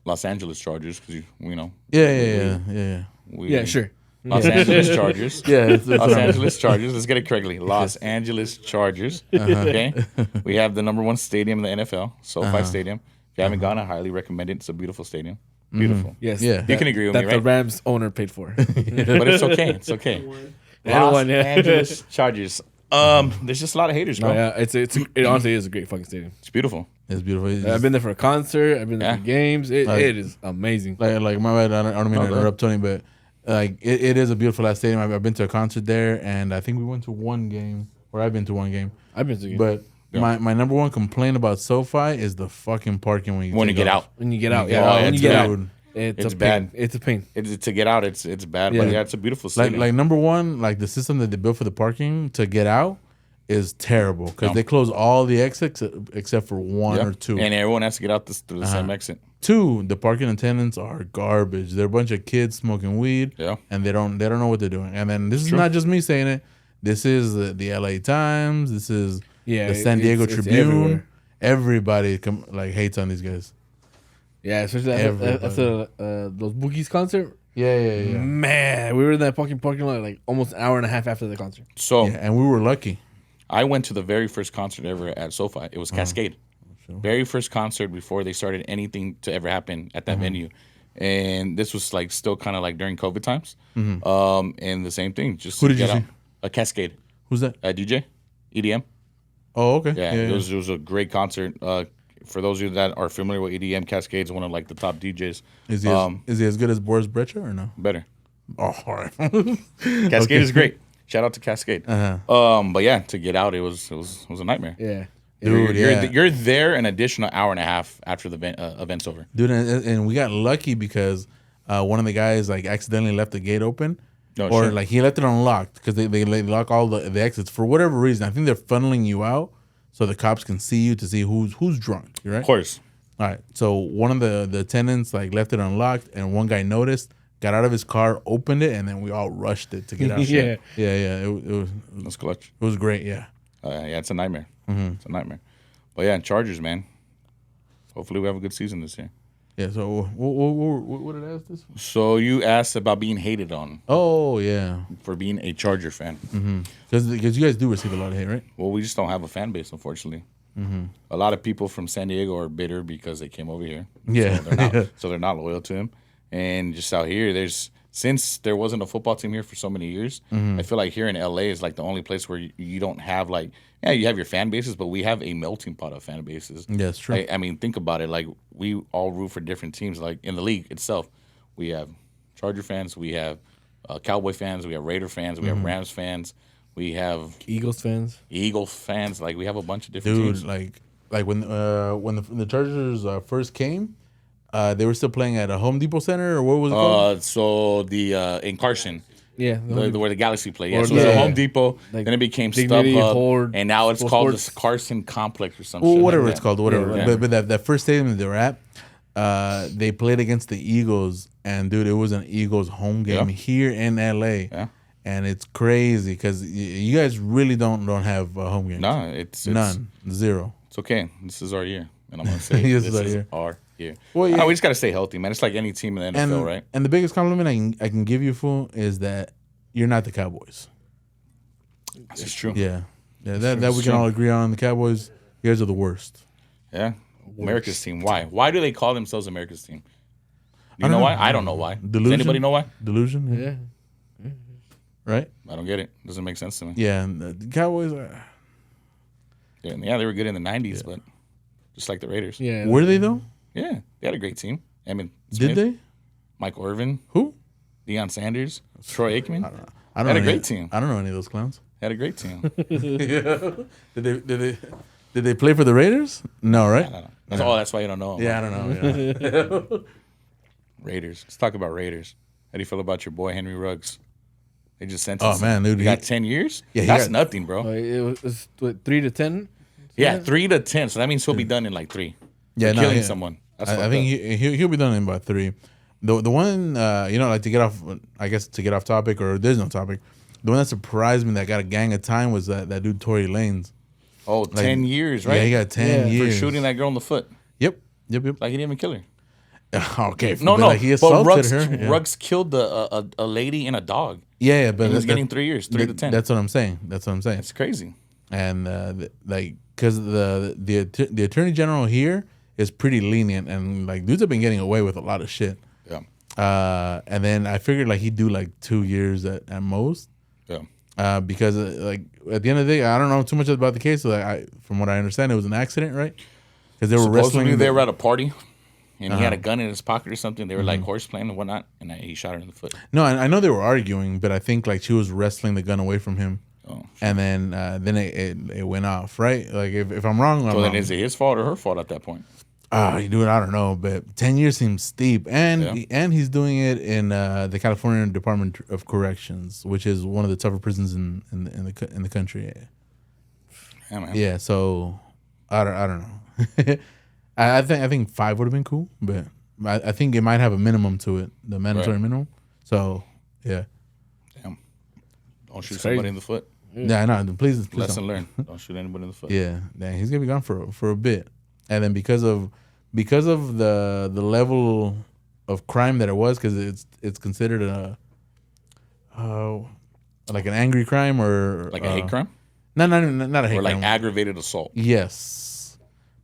Los Angeles Chargers, because you know. Yeah. Yeah, sure. Los Angeles Chargers. Yeah, it's Los Angeles Chargers. Let's get it correctly. Los Angeles Chargers. Okay. We have the number 1 stadium in the NFL, SoFi Stadium. If you haven't gone, I highly recommend it. It's a beautiful stadium. Beautiful. Yes. Yeah. You can agree with That me, the right? Rams owner paid for. But it's okay. It's okay. They don't Los want- yeah. Angeles Chargers. There's just a lot of haters, bro. No, yeah, it honestly is a great fucking stadium. It's beautiful. It's beautiful. It's I've been there for a concert. I've been there Yeah. for games. It is amazing. like my bad. I don't mean to interrupt Tony, but like it is a beautiful ass stadium. I've been to a concert there, and I think we went to one game, or I've been to one game. I've been to games. But my number one complaint about SoFi is the fucking parking when you When you take get off. out. when you get out, Oh, yeah, when it's you get bad. out, It's a bad. pain. It's a pain. To get out, it's bad. But Yeah. yeah, it's a beautiful stadium. Like number one, like the system that they built for the parking to get out is terrible because No. they close all the exits except for one Yep. or two. And everyone has to get out through the same exit. Two, the parking attendants are garbage. They're a bunch of kids smoking weed, Yeah. and they don't know what they're doing. And then this is True. not just me saying it. This is the LA Times. This is Yeah, the San Diego it's Tribune. everywhere. Everybody hates on these guys. Yeah, especially Everybody. after those Boogies concert. Yeah. Man, we were in that fucking parking lot like almost an hour and a half after the concert. So Yeah, and we were lucky. I went to the very first concert ever at SoFi. It was Cascade. Very first concert before they started anything to ever happen at that venue. And this was like still kind of like during COVID times. And the same thing. Just Who to did you get see? out. A Cascade. Who's that? DJ, EDM. Oh, okay. Yeah, it was a great concert. For those of you that are familiar with EDM, Cascade's one of like the top DJs. Is he as good as Boris Brecha or no? Better. Oh, all right. Cascade is great. Shout out to Cascade. Uh-huh. But yeah, to get out, it was a nightmare. Yeah. Dude, You're there an additional hour and a half after the event's over. Dude, and we got lucky because one of the guys like accidentally left the gate open, Oh, or shit. like he left it unlocked because they lock all the exits for whatever reason. I think they're funneling you out so the cops can see you to see who's drunk. Right? Of course. All right. So one of the attendants like left it unlocked, and one guy noticed, got out of his car, opened it, and then we all rushed it to get out. Yeah. Yeah. It That's clutch. was great. Yeah. Yeah, it's a nightmare. It's a nightmare. But yeah, Chargers, man. Hopefully we have a good season this year. Yeah. So what did I ask this? So you asked about being hated on Oh yeah. for being a Charger fan. Because you guys do receive a lot of hate, right? Well, we just don't have a fan base, unfortunately. A lot of people from San Diego are bitter because they came over here. Yeah. So they're not loyal to him. And just out here, since there wasn't a football team here for so many years, I feel like here in LA is like the only place where you don't have like, yeah, you have your fan bases, but we have a melting pot of fan bases. Yeah, it's true. I mean, think about it. Like, we all root for different teams. Like, in the league itself, we have Charger fans, we have Cowboy fans, we have Raider fans, we have Rams fans, we have Eagles fans. Eagle fans. Like, we have a bunch of different Dude, teams. like when the Chargers first came, they were still playing at a Home Depot Center, or what was it called? So the in Carson, Yeah. where the Galaxy play. Yeah, Or so it was the- a Home Depot, like then it became Dignity, StubHub, Horde, and now it's Full called Sports. the Carson Complex or something. Well, whatever it's called, whatever. Yeah. But that first stadium they were at, they played against the Eagles, and dude, it was an Eagles home game Yeah. here in LA. Yeah. And it's crazy because you guys really don't have home games. No, it's None, zero. It's okay. This is our year, and I'm gonna say This this is our is year. our year. Well, Well, yeah. we just gotta stay healthy, man. It's like any team in the NFL, right? And the biggest compliment I can give you, fool, is that you're not the Cowboys. This is true. Yeah, that we It's can true. all agree on. The Cowboys, you guys are the worst. Yeah. America's team. Why? Why do they call themselves America's team? You don't know know. why? I don't know why. Does Delusion? anybody know why? Delusion. Yeah. Right. I don't get it. Doesn't make sense to me. Yeah, and the Cowboys are. Yeah, they were good in the '90s, but just like the Raiders. Yeah. Were they though? Yeah, they had a great team. I mean, Did they? Michael Irvin, Who? Deion Sanders, Troy Aikman. I don't Had a know great any- team. I don't know any of those clowns. Had a great team. Did they play for the Raiders? No, right? I don't know. That's why you don't know. 'em. Yeah, I don't know. Yeah. Raiders. Let's talk about Raiders. How do you feel about your boy Henry Ruggs? They just sentenced Oh, man, him. dude, He got 10 years? Yeah, he That's got- nothing, bro. It was what, 3 to 10. Yeah, 3 to 10. So that means he'll be done in like 3. Yeah, For killing yeah. someone. That's I fucked think up. he'll be done in about 3. The one like to get off, I guess to get off topic, or there's no topic. The one that surprised me that got a gang of time was that dude Tory Lanez. Oh, 10 years, right? Yeah, he got 10 Yeah, for years For shooting that girl in the foot. Yep. Like he didn't even kill her. Okay. No, but, no. like, he but assaulted Ruggs, her. Yeah. Ruggs killed a lady and a dog. Yeah, but And he's that- getting 3 years, 3 to 10. That's what I'm saying. It's crazy. And because the attorney general here is pretty lenient, and like dudes have been getting away with a lot of shit. Yeah. And then I figured like he'd do like 2 years at most. Yeah. Because like at the end of the day, I don't know too much about the case. So from what I understand, it was an accident, right? Because they were Supposedly wrestling. they were at a party and he Uh-huh. had a gun in his pocket or something. They were like horse playing and whatnot, and he shot her in the foot. No, I know they were arguing, but I think like she was wrestling the gun away from him, Oh. and then it went off, right? Like if I'm wrong, I'm So then wrong. is it his fault or her fault at that point? You do it. I don't know, but 10 years seems steep, and he's doing it in the California Department of Corrections, which is one of the tougher prisons in the country. Yeah, man. Yeah, so I don't know. I think 5 would have been cool, but I think it might have a minimum to it, the mandatory Right. minimum. So yeah, Damn. Don't shoot It's somebody crazy. in the foot. Yeah, no, please Lesson don't. learned. Don't shoot anybody in the foot. Yeah, dang, he's gonna be gone for a bit, and then because of the level of crime that it was, because it's considered a like an angry crime or Like a hate crime? not a hate Or like crime. aggravated assault. Yes,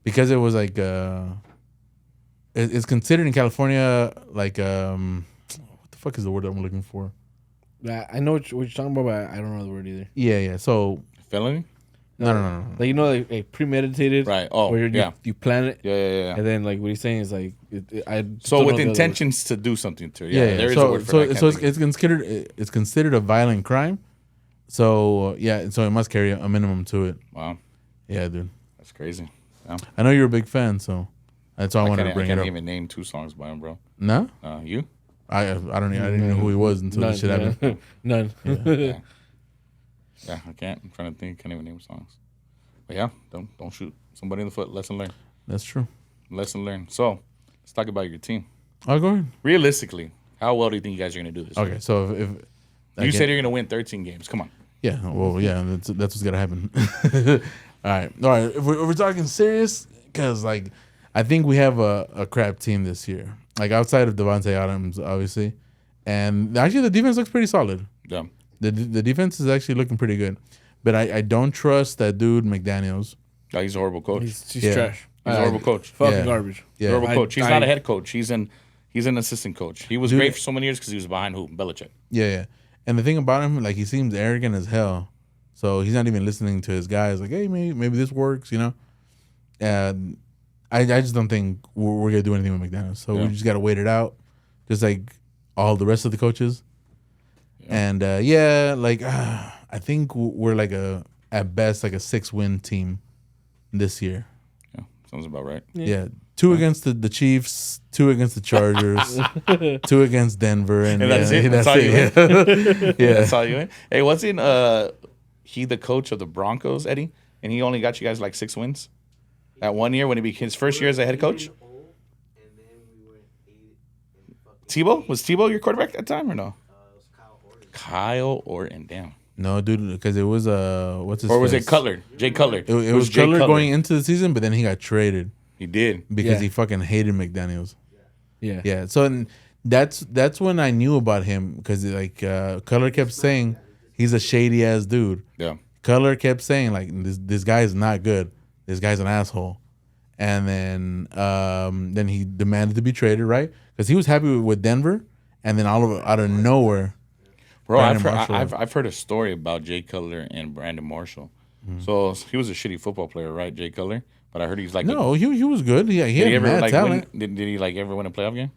because it was like it's considered in California like what the fuck is the word I'm looking for? I know what you're talking about, but I don't know the word either. Yeah. So Felony? no. Like, you know, like premeditated. Right. Oh, where yeah. you plan it. Yeah. And then, like, what he's saying is, like, I So don't with know the other intentions to do something to her. Yeah. There is so a word for so that. I so can't it's considered a violent crime. So yeah, so it must carry a minimum to it. Wow. Yeah, dude. That's crazy. Yeah. I know you're a big fan, so that's why I wanted to bring I it can't up. even name 2 songs by him, bro. No, You? I didn't even know who he was until None, this shit happened. None. Yeah, I can't. I'm trying to think. Can't even name songs. But yeah, don't shoot somebody in the foot. Lesson learned. That's true. Lesson learned. So let's talk about your team. I'll go ahead. Realistically, how well do you think you guys are going to do this? Okay, so if You said you're going to win 13 games. Come on. yeah, well, yeah, that's what's gonna happen. All right. If we're talking serious, because like I think we have a crap team this year. Like outside of Devontae Adams, obviously, and actually the defense looks pretty solid. Yeah. The defense is actually looking pretty good, but I don't trust that dude McDaniels. Oh, he's a horrible coach. He's Yeah. trash. He's a horrible coach. Fucking Yeah. garbage. Yeah. Horrible coach. He's not a I- head coach. He's an assistant coach. He was Dude. great for so many years because he was behind who? Belichick. Yeah. And the thing about him, like he seems arrogant as hell. So he's not even listening to his guys. Like, hey, maybe this works, you know. And I just don't think we're gonna do anything with McDaniels. So Yeah. we just gotta wait it out, just like all the rest of the coaches. And I think we're like at best like a 6-win team this year. Yeah, sounds about right. Yeah. 2 against the Chiefs, 2 against the Chargers, 2 against Denver, and that's it? That's all you it. Yeah. That's all you win. Hey, wasn't he the coach of the Broncos, Eddie? And he only got you guys like 6 wins that 1 year when he became his first year as a head coach. And then we went 8 and fucking. Tebow, was Tebow your quarterback at that time or no? It was Kyle Orton. Kyle Orton, damn. No, dude, because it was what's his Or was face? it Cutler? Jay Cutler. It was Jay Cutler going into the season, but then he got traded He did. because Yeah. he fucking hated McDaniels. Yeah. Yeah, so that's when I knew about him because like Cutler kept saying he's a shady ass dude. Yeah. Cutler kept saying like this guy is not good. This guy's an asshole. And then he demanded to be traded, right? Because he was happy with Denver, and then out of nowhere, Bro, Brandon Marshall. I've heard a story about Jay Cutler and Brandon Marshall. So he was a shitty football player, right, Jay Cutler? But I heard he's like no, he was good. Yeah, he Did had he ever mad like talent. win? Did he like ever win a playoff game?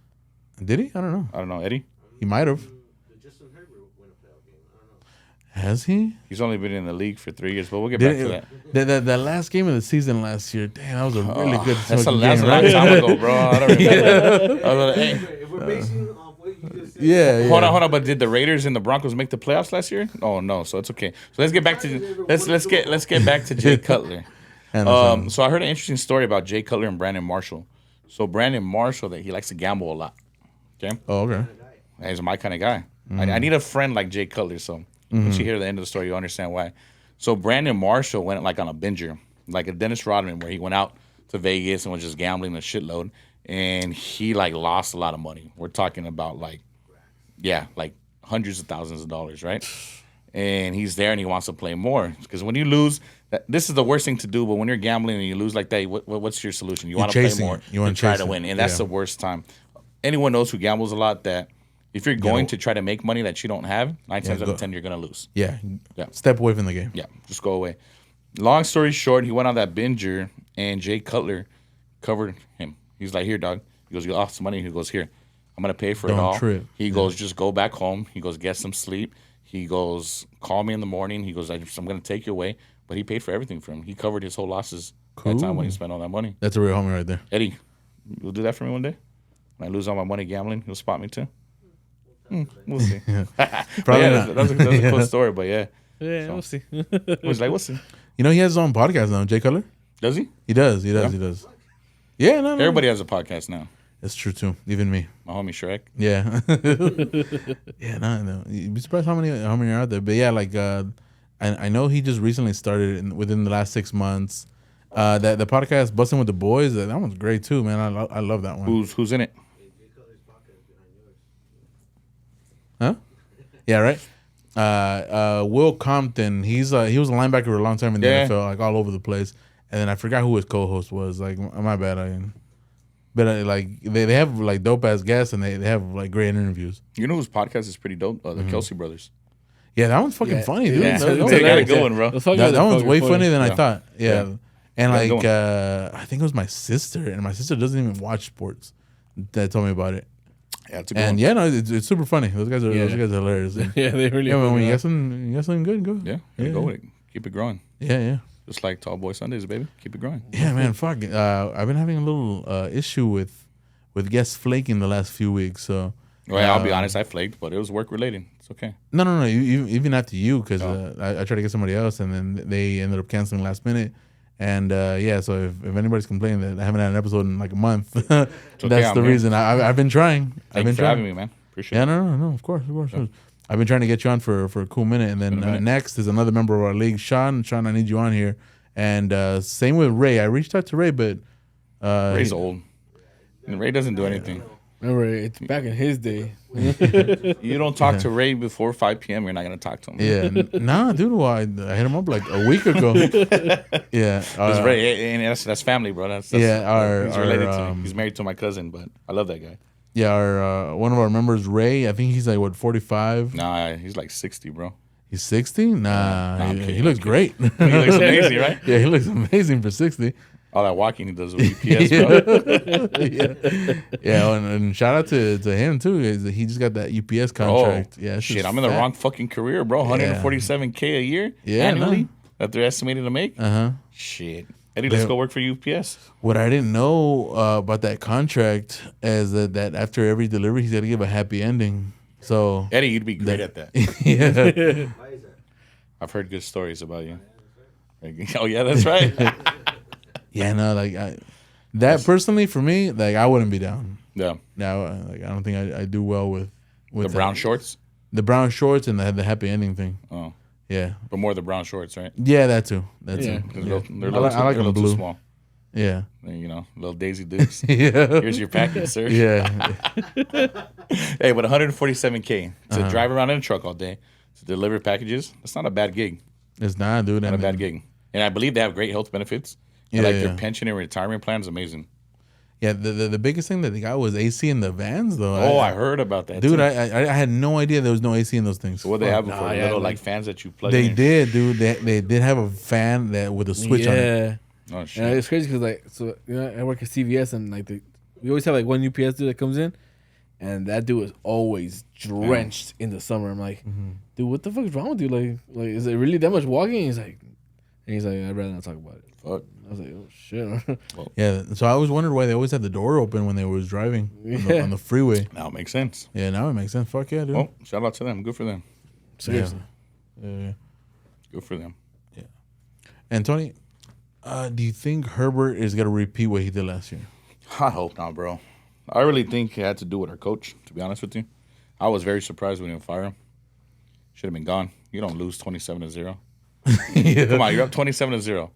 Did he? I don't know. I don't know, Eddie. He might have. Did Justin Herbert win a playoff game? I don't know. Has he? He's only been in the league for 3 years, but we'll get back to that. That last game of the season last year, damn, that was a really good That's a fucking long game, right? time ago, bro. I don't remember. I was like, hey, If we're basing off what you just said, Yeah, hold on. But did the Raiders and the Broncos make the playoffs last year? Oh no, so it's okay. So let's get back to let's get back to Jay Cutler. And So I heard an interesting story about Jay Cutler and Brandon Marshall. So Brandon Marshall, that he likes to gamble a lot. Okay, oh, okay. he's my kind of guy. I need a friend like Jay Cutler. So once you hear the end of the story, you'll understand why. So Brandon Marshall went like on a binger, like a Dennis Rodman, where he went out to Vegas and was just gambling a shitload, and he like lost a lot of money. We're talking about like hundreds of thousands of dollars, right? And he's there and he wants to play more because when you lose, this is the worst thing to do. But when you're gambling and you lose like that, what's your solution? You want to play chasing more. it. You wanna try chase to it. win, and that's Yeah. the worst time. Anyone knows who gambles a lot that if you're going to try to make money that you don't have, 9 times out go. of 10 you're gonna lose. Yeah. Yeah. Step away from the game. Yeah, just go away. Long story short, he went on that binger, and Jay Cutler covered him. He's like, "Here, dog." He goes, "You lost some money." He goes, "Here, I'm gonna pay for it Don't all." trip. He goes, "Just go back home." He goes, "Get some sleep." He goes, "Call me in the morning." He goes, "I'm gonna take you away." But he paid for everything for him. He covered his whole losses that time when he spent all that money. That's a real homie right there. Eddie, you'll do that for me one day? When I lose all my money gambling, you'll spot me too? We'll see. Probably yeah, not. That's a cool story, but yeah. Yeah, So- we'll see. I was like, we'll see. You know, he has his own podcast now, Jay Cutler. Does he? He does. He does. Yeah, no. Everybody has a podcast now. That's true too. Even me. My homie Shrek. Yeah. Yeah, no. You'd be surprised how many are out there. But yeah, like I know he just recently started within the last 6 months. That the podcast Busting with the Boys, that one's great too, man. I love that one. Who's in it? Huh? Yeah, right. Will Compton, he was a linebacker for a long time in the Yeah. NFL, like all over the place. And then I forgot who his co-host was. Like, my bad. But like they have like dope ass guests and they have like great interviews. You know whose podcast is pretty dope? The Kelsey brothers. Yeah, that one's fucking funny, dude. Yeah. That They got a good one, bro. that one's way funny than I Yeah. thought. Yeah. Yeah. And Yeah, like go I think it was my sister, and my sister doesn't even watch sports. That told me about it. Yeah, it's a good And one. yeah, no, it's super funny. Those guys are hilarious. And, Yeah, they really. yeah, when fucking you are. got something good, go. Yeah, go with it. Keep it growing. Yeah. Just like Tall Boy Sundays, baby. Keep it growing. Yeah, man, fuck. I've been having a little issue with guests flaking the last few weeks. So, Well, yeah, I'll be honest. I flaked, but it was work related. It's okay. no. Even after you, because I tried to get somebody else, and then they ended up canceling last minute. And yeah, so if anybody's complaining that I haven't had an episode in like a month, that's I'm the here. reason. I've been trying. Thank you for having me, man. Appreciate Yeah, it. no, of course. I've been trying to get you on for a cool minute, and then Been a minute. next is another member of our league, Sean. Sean, I need you on here. And same with Ray. I reached out to Ray, but Ray's old. And Ray doesn't do anything. Remember, it's back in his day. You don't talk to Ray before 5 p.m. You're not gonna talk to him. yeah, nah, dude. Well, I hit him up like a week ago. Yeah, It's Ray, and that's family, bro. That's yeah, he's related to me. He's married to my cousin, but I love that guy. yeah. Our one of our members, Ray. I think he's like what 45. Nah, he's like 60, bro. He's 60. Nah, I'm he kidding, looks I'm great. He looks amazing, right? Yeah, he looks amazing for 60. All that walking he does with UPS, bro. Yeah, and shout out to him too. He just got that UPS contract. Yeah, it's Shit, just I'm in the fat. wrong fucking career, bro. 147K a year annually that they're estimated to make. Shit. Eddie, let's go work for UPS. What I didn't know about that contract is that after every delivery, he's got to give a happy ending. So Eddie, you'd be great at that. yeah, Why is that? I've heard good stories about you. Oh, yeah, that's right. yeah, no, like that personally for me, like I wouldn't be down. Yeah. Now, like I don't think I do well with The brown shorts? the brown shorts and the happy ending thing. Oh. Yeah, But more the brown shorts, right? yeah, that too. That Yeah. too. 'Cause Yeah. they're I like they're them too blue. small. Yeah, You know, little Daisy Dukes. yeah, Here's your package, sir. yeah. Hey, but 147K to Uh-huh. drive around in a truck all day to deliver packages, that's not a bad gig. It's not, dude. Not a bad gig. And I believe they have great health benefits. Yeah, Like yeah. their pension and retirement plan is amazing. Yeah, the biggest thing that they got was AC in the vans, though. Oh, I heard about that. Dude, too. I had no idea there was no AC in those things. So what they have Nah, before yeah, little like- like fans that you plug They in. did, dude. They did have a fan that with a switch on it. Yeah. Oh shit. And it's crazy because like so you know I work at CVS and like we always have like one UPS dude that comes in, and that dude is always drenched in the summer. I'm like, dude, what the fuck is wrong with you? Like is it really that much walking? He's like, I'd rather not talk about it. Fuck. I was like, oh shit. Yeah, so I always wondered why they always had the door open when they was driving Yeah. on the freeway. Now it makes sense. Yeah, now it makes sense. Fuck yeah, dude. Oh, shout out to them. Good for them. Seriously. Yeah. Good for them. And Tony, do you think Herbert is gonna repeat what he did last year? I hope not, bro. I really think it had to do with our coach, to be honest with you. I was very surprised we didn't fire him. Should have been gone. You don't lose 27-0. Come on, you're up 27-0.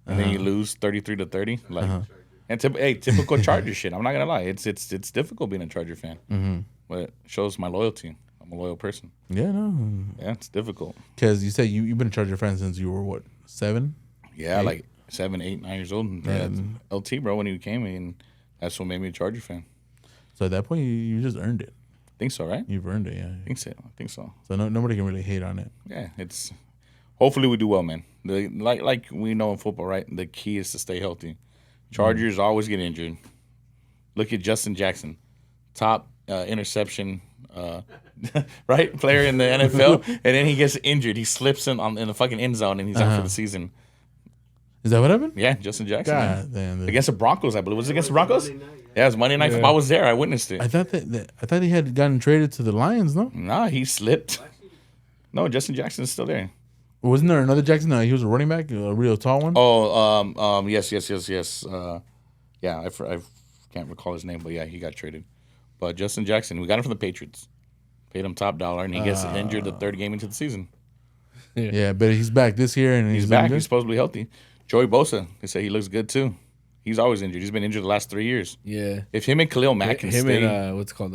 And then you lose 33-30. Like and typical Charger shit. I'm not gonna lie. It's difficult being a Charger fan. But it shows my loyalty. I'm a loyal person. Yeah, no, Yeah, it's difficult. because you said you've been a Charger fan since you were what 7? Yeah, like 7, 8, 9 years old. And And- LT, bro, when he came in, that's what made me a Charger fan. So at that point, you just earned it. Think so, right? You've earned it, yeah. I think so. So nobody can really hate on it. Yeah, it's hopefully we do well, man. Like we know in football, right? The key is to stay healthy. Chargers always get injured. Look at Justin Jackson, top interception, right player in the NFL, and then he gets injured. He slips in the fucking end zone, and he's out for the season. Is that what happened? Yeah, Justin Jackson. man. God damn. dude. Against the Broncos, I believe. Was it against the Broncos? Yeah, it was Monday Night Football. I was there. I witnessed it. I thought he had gotten traded to the Lions. No, Nah, he slipped. No, Justin Jackson's still there. wasn't there another Jackson? No, he was a running back, a real tall one. Oh, yes. Yeah, I can't recall his name, but yeah, he got traded. But Justin Jackson, we got him from the Patriots. Paid him top dollar, and he gets injured the third game into the season. Yeah, but he's back this year and He's he's back. doing He's supposed to be healthy. Joey Bosa, they say he looks good too. He's always injured. He's been injured the last 3 years. Yeah. If him and Khalil Mack can Him stay, and what's it called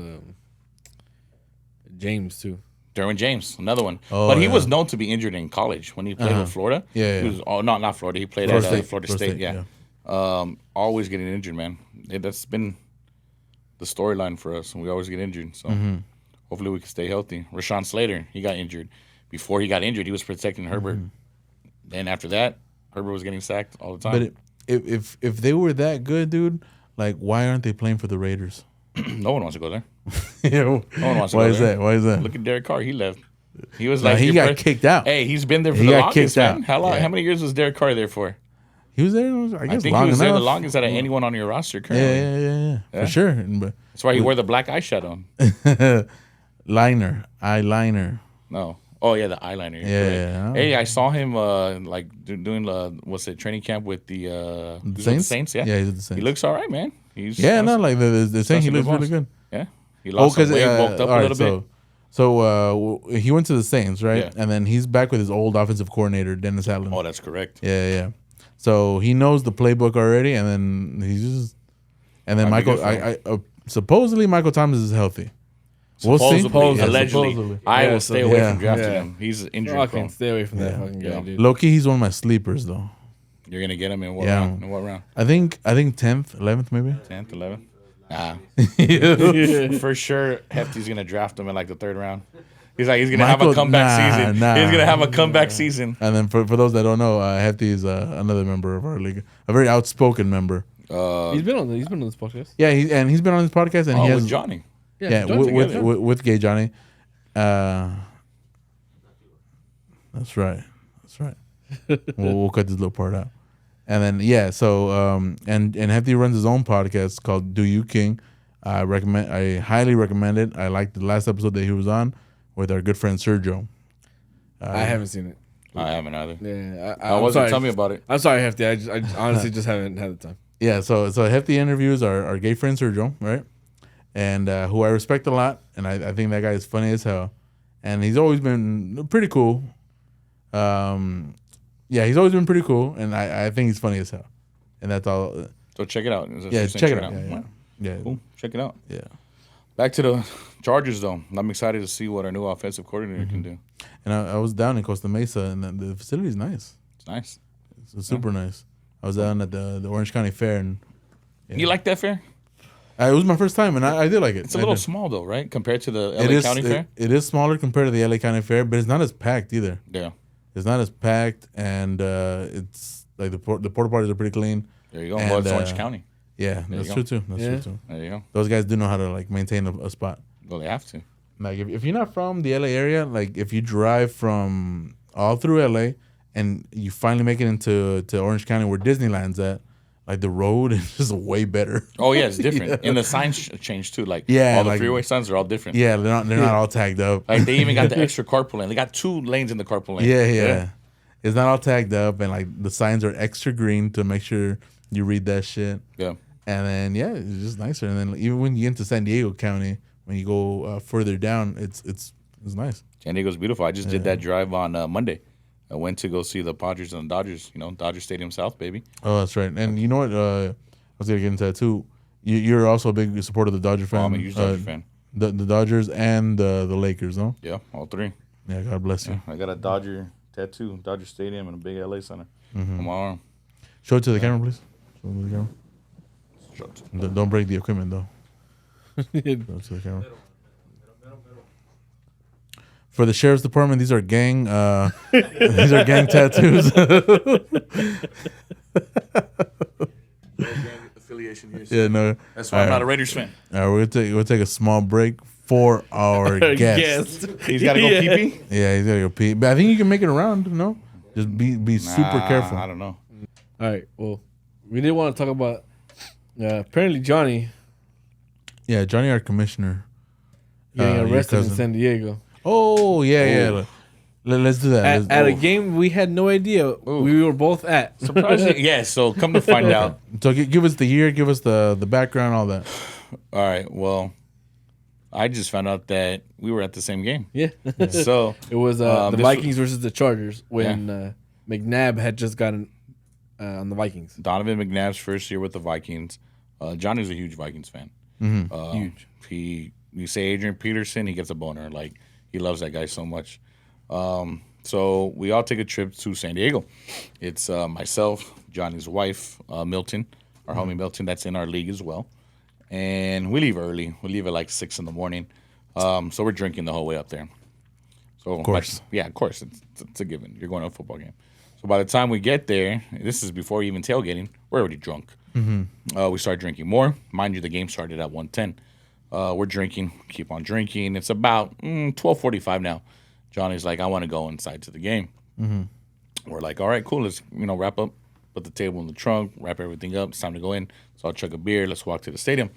James too. Derwin James, another one. Oh, but he yeah. was known to be injured in college when he played with Florida. Yeah, He yeah. was, not Florida. He played Florida at State. Florida Florida State. State, Yeah. Always getting injured, man. That's been the storyline for us, and we always get injured. So Mm-hmm. hopefully we can stay healthy. Rashawn Slater, he got injured. Before he got injured, he was protecting Herbert. Then after that, Herbert was getting sacked all the time. But if they were that good, dude, like why aren't they playing for the Raiders? No one wants to go there. No one wants to Why go is there. that? Why is that? Look at Derek Carr. He left. He was Nah, like he your got kicked out. Hey, he's been there for He the got longest, kicked man. out. How long? Yeah. How many years was Derek Carr there for? He was there, I I guess, think long he was there the enough. longest out of anyone on your roster Yeah, currently. yeah, Yeah. for sure. But That's why he wore the black eyeshadow. eyeliner. No. Oh yeah, the eyeliner. Yeah, Correct. yeah. Hey, I saw him doing what's it, training camp with the The with Saints? Saints. Yeah, Yeah, he's with the Saints. He looks all right, man. He's Yeah, no, like they're saying he some looks good really balls. good. Yeah, he lost some weight, bulked up a little bit. So he went to the Saints, right? Yeah. And then he's back with his old offensive coordinator, Dennis Allen. Oh, that's correct. Yeah. So he knows the playbook already, and then Might be Michael. good for Supposedly Michael Thomas is healthy. We'll see. Supposedly, Yeah, allegedly, supposedly. I Yeah, will so- stay away yeah. from drafting Yeah. him. He's injury Fucking prone. stay away from that Yeah. fucking guy, Yeah. dude. Low-key, he's one of my sleepers, though. You're gonna get him in what Yeah. round? In what round? I think 10th, 11th, maybe. 10th, 11th? Nah. For sure, Hefty's gonna draft him in like the 3rd round. He's gonna have a Michael- comeback nah, season. nah. He's gonna have a comeback season. And then for those that don't know, Hefty is another member of our league, a very outspoken member. He's been on this podcast. Yeah, he's been on this podcast, and Oh, he has with Johnny. yeah, John's with, together. with Gay Johnny. That's right. we'll cut this little part out. And then and Hefty runs his own podcast called Do You King. I highly recommend it. I liked the last episode that he was on with our good friend Sergio. I haven't seen it. I haven't either. Yeah, I I'm wasn't. sorry. Tell me about it. I'm sorry, Hefty. I honestly just haven't had the time. Yeah, so Hefty interviews our gay friend Sergio, right? And who I respect a lot, and I think that guy is funny as hell. And he's always been pretty cool. Yeah, he's always been pretty cool, and I think he's funny as hell. And that's all. So check it out. Is that Yeah, what you're saying? check it out. Yeah. Yeah. Cool. Check it out. Yeah. Back to the Chargers, though. I'm excited to see what our new offensive coordinator can do. And I was down in Costa Mesa, and the facility is nice. It's nice. It's super nice. I was down at the Orange County Fair, and You like that fair? it was my first time, and I did like it. It's a I little did. small, though, right? Compared to the It LA is. County Fair? It is smaller compared to the LA County Fair, but it's not as packed either. Yeah. It's not as packed, and it's like the porta potties are pretty clean. There you go. And, Well, it's Orange County. Yeah, you that's go. true too. That's Yeah. true too. There you go. Those guys do know how to like maintain a spot. Well, they have to. Like if you're not from the LA area, like if you drive from all through LA and you finally make it into Orange County where Disneyland's at, like the road is just way better. Oh, yeah, it's different. And the signs change, too. Like, Yeah, all the like- freeway signs are all different. Yeah, they're not all tagged up. Like, they even got the extra carpool lane. They got 2 lanes in the carpool lane. Yeah. It's not all tagged up, and like the signs are extra green to make sure you read that shit. Yeah. And then it's just nicer. And then even when you get into San Diego County, when you go further down, it's nice. San Diego's beautiful. I just did that drive on Monday. I went to go see the Padres and the Dodgers. You know, Dodger Stadium South, baby. Oh, that's right. And you know what? I was gonna get into that too. You're also a big supporter of the Dodger fan. Oh, I'm a huge Dodger fan. The Dodgers and the Lakers, no? Yeah, all 3. Yeah, God bless you. I got a Dodger tattoo, Dodger Stadium, and a big LA center on my arm. Show it to the camera, please. Show it to the camera. Shut. Don't break the equipment though. Show it to the camera. For the sheriff's department, these are gang tattoos. Affiliation here. Yeah, no. That's why I'm not a Raiders fan. All right, we'll take a small break for our guest. He's got to go pee-pee? Yeah, he's gotta go pee. But I think you can make it around. No, just be super careful. I don't know. All right. Well, we did want to talk about apparently Johnny Yeah, Johnny, our commissioner, getting your arrested in cousin. San Diego Oh yeah. Let's do that. at a game we had no idea we were both at. Surprisingly, yeah, so come to find out. So give us the year, give us the background, all that. All right, well, I just found out that we were at the same game. Yeah. So It was the this Vikings versus the Chargers when McNabb had just gotten on the Vikings. Donovan McNabb's first year with the Vikings. Johnny's a huge Vikings fan. Huge. You say Adrian Peterson, he gets a boner. Like, he loves that guy so much. So we all take a trip to San Diego. It's myself, Johnny's wife, Milton, our homie Milton, that's in our league as well. And we leave early. We leave at like 6 in the morning. So we're drinking the whole way up there. So of course. of course. It's a given. You're going to a football game. So by the time we get there, this is before even tailgating, we're already drunk. We start drinking more. Mind you, the game started at 1:10. We're drinking, keep on drinking. It's about 12:45 now. Johnny's like, I want to go inside to the game. We're like, all right, cool. Let's wrap up, put the table in the trunk, wrap everything up. It's time to go in. So I'll chug a beer. Let's walk to the stadium.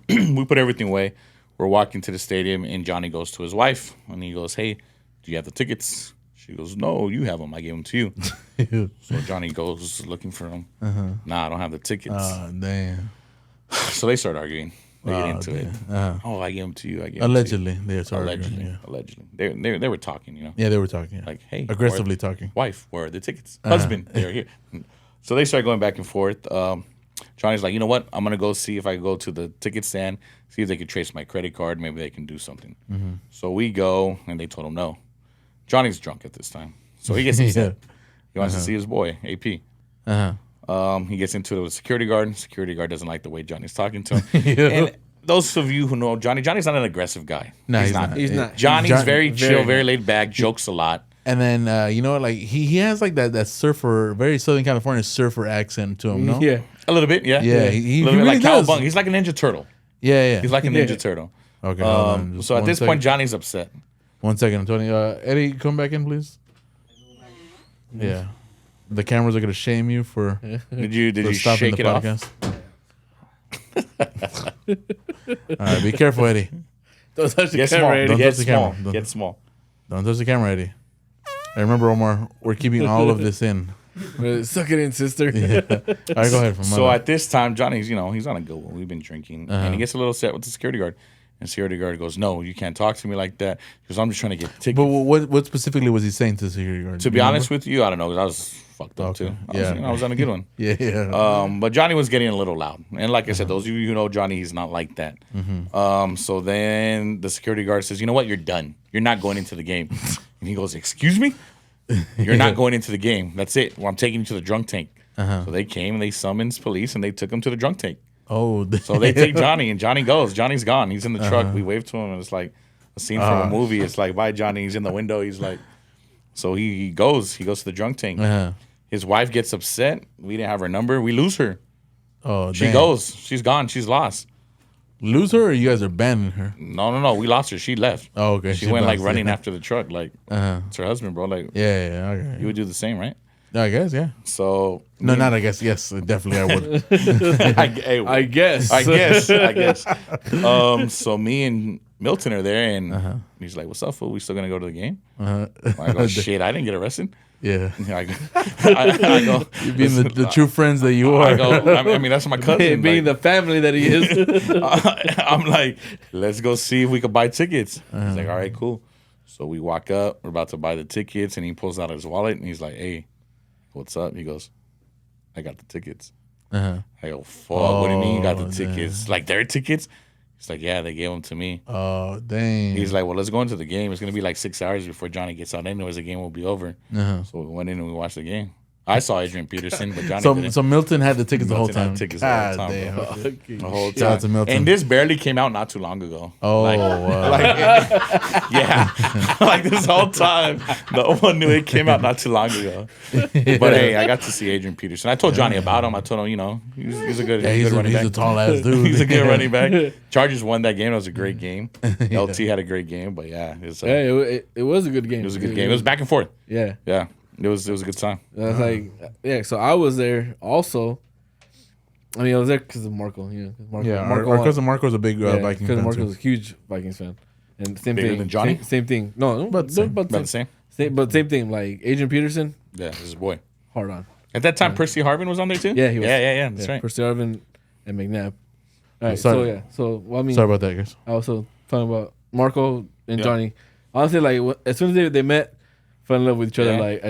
We put everything away. We're walking to the stadium, and Johnny goes to his wife, and he goes, hey, do you have the tickets? She goes, no, you have them. I gave them to you. So Johnny goes looking for them. Nah, I don't have the tickets. Oh, damn. So they start arguing. They get into it. Oh, I gave them to you. I gave Allegedly. them They're to you. sorry. Allegedly. Yeah. Allegedly. They were talking, Yeah, they were talking. Yeah. Like, hey. Aggressively talking. Wife, where are the tickets? Husband, they're here. So they start going back and forth. Johnny's like, you know what? I'm going to go see if I can go to the ticket stand, see if they can trace my credit card. Maybe they can do something. So we go, and they told him no. Johnny's drunk at this time. So he gets upset. He wants to see his boy, AP. He gets into it with security guard. Security guard doesn't like the way Johnny's talking to him. And those of you who know Johnny's not an aggressive guy. No, he's not. He's not. Johnny's very chill, very laid back, jokes a lot. And then like he has like that surfer, very Southern California surfer accent to him. No, Yeah. A little bit, yeah. Yeah, a he little bit really like does. Cowabunga. He's like a Ninja Turtle. yeah. He's like a Ninja Turtle. Okay. hold on, just So at one this second. point, Johnny's upset. 1 second, Tony. Eddie, come back in, please. Yeah, the cameras are gonna shame you for Did you stopping shake the it off? podcast. All right, be careful, Eddie. Don't touch the Get camera. small. Eddie. Don't Get touch the small. camera. Get small. Don't touch the camera, Eddie. And remember, Omar, we're keeping all of this in. Suck it in, sister. Yeah. All right, go ahead. From So at this time, Johnny's, he's on a good one. We've been drinking. And he gets a little upset with the security guard. And security guard goes, no, you can't talk to me like that. Because I'm just trying to get tickets. But what specifically was he saying to the security guard? To be honest with you, I don't know. Because I was fucked up Okay. too. Yeah. I was on a good one. Yeah. But Johnny was getting a little loud. And like I said, those of you who know Johnny, he's not like that. So then the security guard says, you know what? You're done. You're not going into the game. And he goes, excuse me? You're not going into the game. That's it. Well, I'm taking you to the drunk tank. So they came and they summoned police and they took him to the drunk tank. Oh, So they take Johnny and Johnny goes. Johnny's gone. He's in the truck. We wave to him and it's like a scene from a movie. It's like, bye, Johnny. He's in the window. He's like, so he goes. He goes to the drunk tank. His wife gets upset. We didn't have her number. We lose her. Oh, She damn. goes. She's gone. She's lost. Lose her, or you guys are banning her? No. We lost her. She left. Oh, okay. She went like bounced, running yeah. after the truck. Like it's her husband, bro. Like Yeah. Okay. you would do the same, right? I guess, yeah. So No, not I guess. Yes, definitely I would. I guess. I guess. So me and Milton are there, and he's like, "What's up, fool? We still gonna go to the game?" I go, "Shit, I didn't get arrested." Yeah. I go, You being the true friends that you are. I go. I mean, that's my cousin. Being like, the family that he is. I'm like, let's go see if we could buy tickets. He's like, all right, cool. So we walk up. We're about to buy the tickets, and he pulls out his wallet, and he's like, hey, what's up? He goes, I got the tickets. I go, fuck, what do you mean you got the Oh, tickets? Like, their tickets? He's like, yeah, they gave them to me. Oh, dang. He's like, well, let's go into the game. It's going to be like 6 hours before Johnny gets out. Anyways, the game will be over. So we went in and we watched the game. I saw Adrian Peterson, but Johnny didn't. So Milton had the tickets the whole Milton had time. tickets the whole time, damn. bro. Okay. The whole Shout out to time. Milton. And this barely came out not too long ago. Oh, wow. Yeah. Like this whole time, no one knew it came out not too long ago. But hey, I got to see Adrian Peterson. I told Johnny about him. I told him, he's a good, Yeah, good running he's back. a tall ass dude. He's a good running back. Chargers won that game. That was a great game. LT had a great game, but yeah, it was, It was a good game. it was a good game. It was back and forth. Yeah. Yeah, it was a good time. I was like, yeah. So I was there also. I mean, I was there because of Marco. You know, 'cause Marco, Yeah, Marco our cousin Marco's a big Viking Because fan Marco too. was a huge Vikings fan, and same Bigger thing. than Johnny? Same thing. No, About the they're same. about About the same. same thing. Like Adrian Peterson, Yeah, this is boy. hard on. At that time, Percy Harvin was on there too. Yeah, he was. Yeah. That's right. Percy Arvin and McNabb. All right. Sorry. So yeah. So well, I mean, Sorry about that, guys. also talking about Marco and Yeah. Johnny. Honestly, like as soon as they met, fell in love with each other. Yeah. Like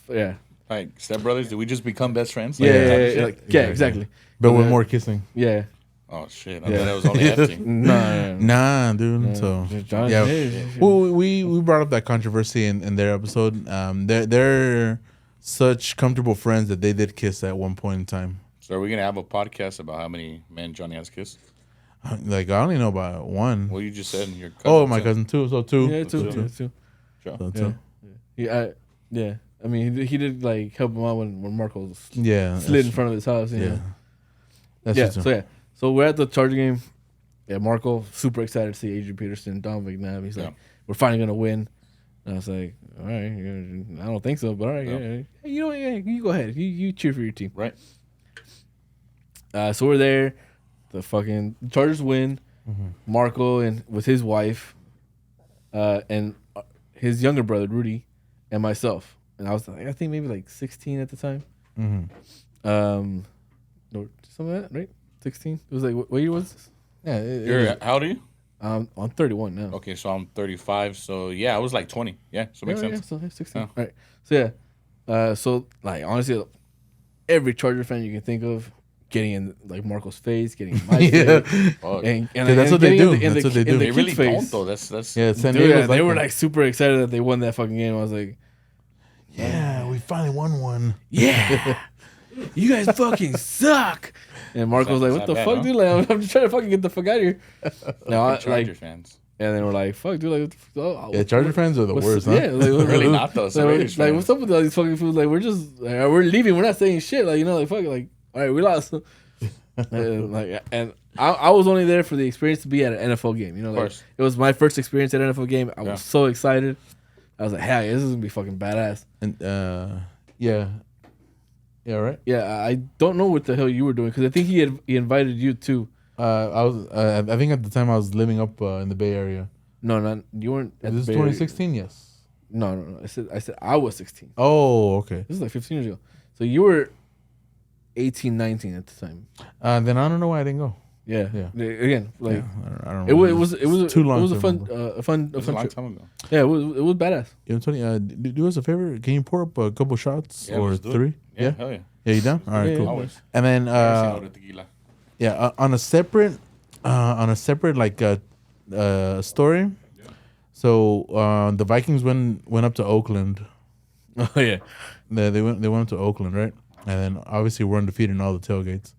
yeah, Like stepbrothers, did we just become best friends? yeah, Like, yeah, type of yeah, shit? like, yeah, exactly. But with Yeah. more kissing. Yeah, Oh shit! I Yeah. thought that was only hefty. no, Nah, dude. So Johnny, yeah. yeah. Well, we brought up that controversy in their episode. They're such comfortable friends that they did kiss at one point in time. So are we gonna have a podcast about how many men Johnny has kissed? Like I only know about one. Well, you just said your cousin. Oh, my too. cousin too. So two. Yeah, Two. too. Sure. So Yeah. two. Yeah. I mean, he did like help him out when Marco Yeah. slid in front of his house. You Yeah. know? That's Yeah. true. So we're at the Charger game. Yeah, Marco super excited to see Adrian Peterson, Don McNabb. He's like, Yeah. we're finally gonna win. And I was like, all right, yeah, I don't think so, but all right, Yeah. yeah. Hey, you know what? Yeah, you go ahead. You cheer for your team. Right. So we're there. The fucking Chargers win. Marco and with his wife, and his younger brother Rudy, and myself. And I was like, I think maybe like 16 at the time. Or something like that, right? 16. It was like what year was this? Yeah. You're how old are you? I'm 31 now. Okay, so I'm 35. So yeah, I was like 20. Yeah, so it makes sense. Yeah, so 16. Yeah. All right. So yeah. So like honestly, every Charger fan you can think of getting in like Marco's face, getting in my Yeah. face, Fuck. and That's what they getting do. in the- That's what they in do. the They really kid's don't face. though. That's Yeah. San Dude, Diego. yeah, they were like super excited that they won that fucking game. I was like, yeah, we finally won one. yeah, you guys fucking suck. And Marco was like, what the Not fuck, bad, dude? Like, I'm just trying to fucking get the fuck out of here. No, Fucking Charger fans. and then we're like, fuck, dude, like, what the f- Yeah, Charger fans are the what's- worst, huh? Yeah, like, Really not though. It's like, Raiders like, fans. what's up with all these fucking fools? Like, we're just, like, we're leaving. We're not saying shit. Like, you know, like, fuck, like, all right, we lost. And I was only there for the experience to be at an NFL game. You know, Of like, course. it was my first experience at an NFL game. I Yeah. was so excited. I was like, hey, this is gonna be fucking badass. And yeah. Yeah, right. Yeah, I don't know what the hell you were doing because I think he invited you too. I was. I think at the time I was living up in the Bay Area. No, not you weren't. At This is the Bay Area. 2016. Yes. No. I said I was 16. Oh, okay. This is like 15 years ago. So you were 18, 19 at the time. Then I don't know why I didn't go. Yeah. Yeah. Again, like Yeah, I don't it know. was too long. It was to a fun remember. a fun It was a long trip. time ago. Yeah, it was badass. You know, Tony, do us a favor. Can you pour up a couple shots Yeah, or let's do it. three? Yeah, hell yeah. Yeah, you down? All right, Yeah, cool. yeah. Always. And then Tequila. yeah, on a separate like story. So the Vikings went up to Oakland. Oh yeah. They went up to Oakland, right? And then obviously we're undefeated in all the tailgates.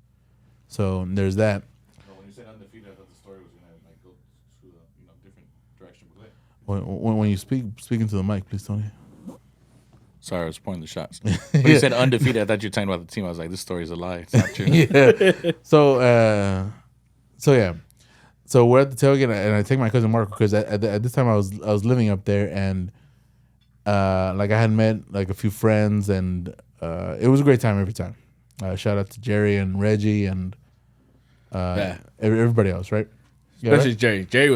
So there's that. No, when you said undefeated, I thought the story was gonna like go to a different direction. But go ahead. When you speaking to the mic, please, Tony. Sorry, I was pointing the shots. When you said undefeated, I thought you were talking about the team. I was like, this story is a lie. It's not true. Yeah. So yeah. So we're at the tailgate, and I take my cousin Marco because at this time I was living up there, and like I had met like a few friends, and it was a great time every time. Shout out to Jerry and Reggie and Yeah. everybody else, right? Yeah, Especially right? Jerry. Jerry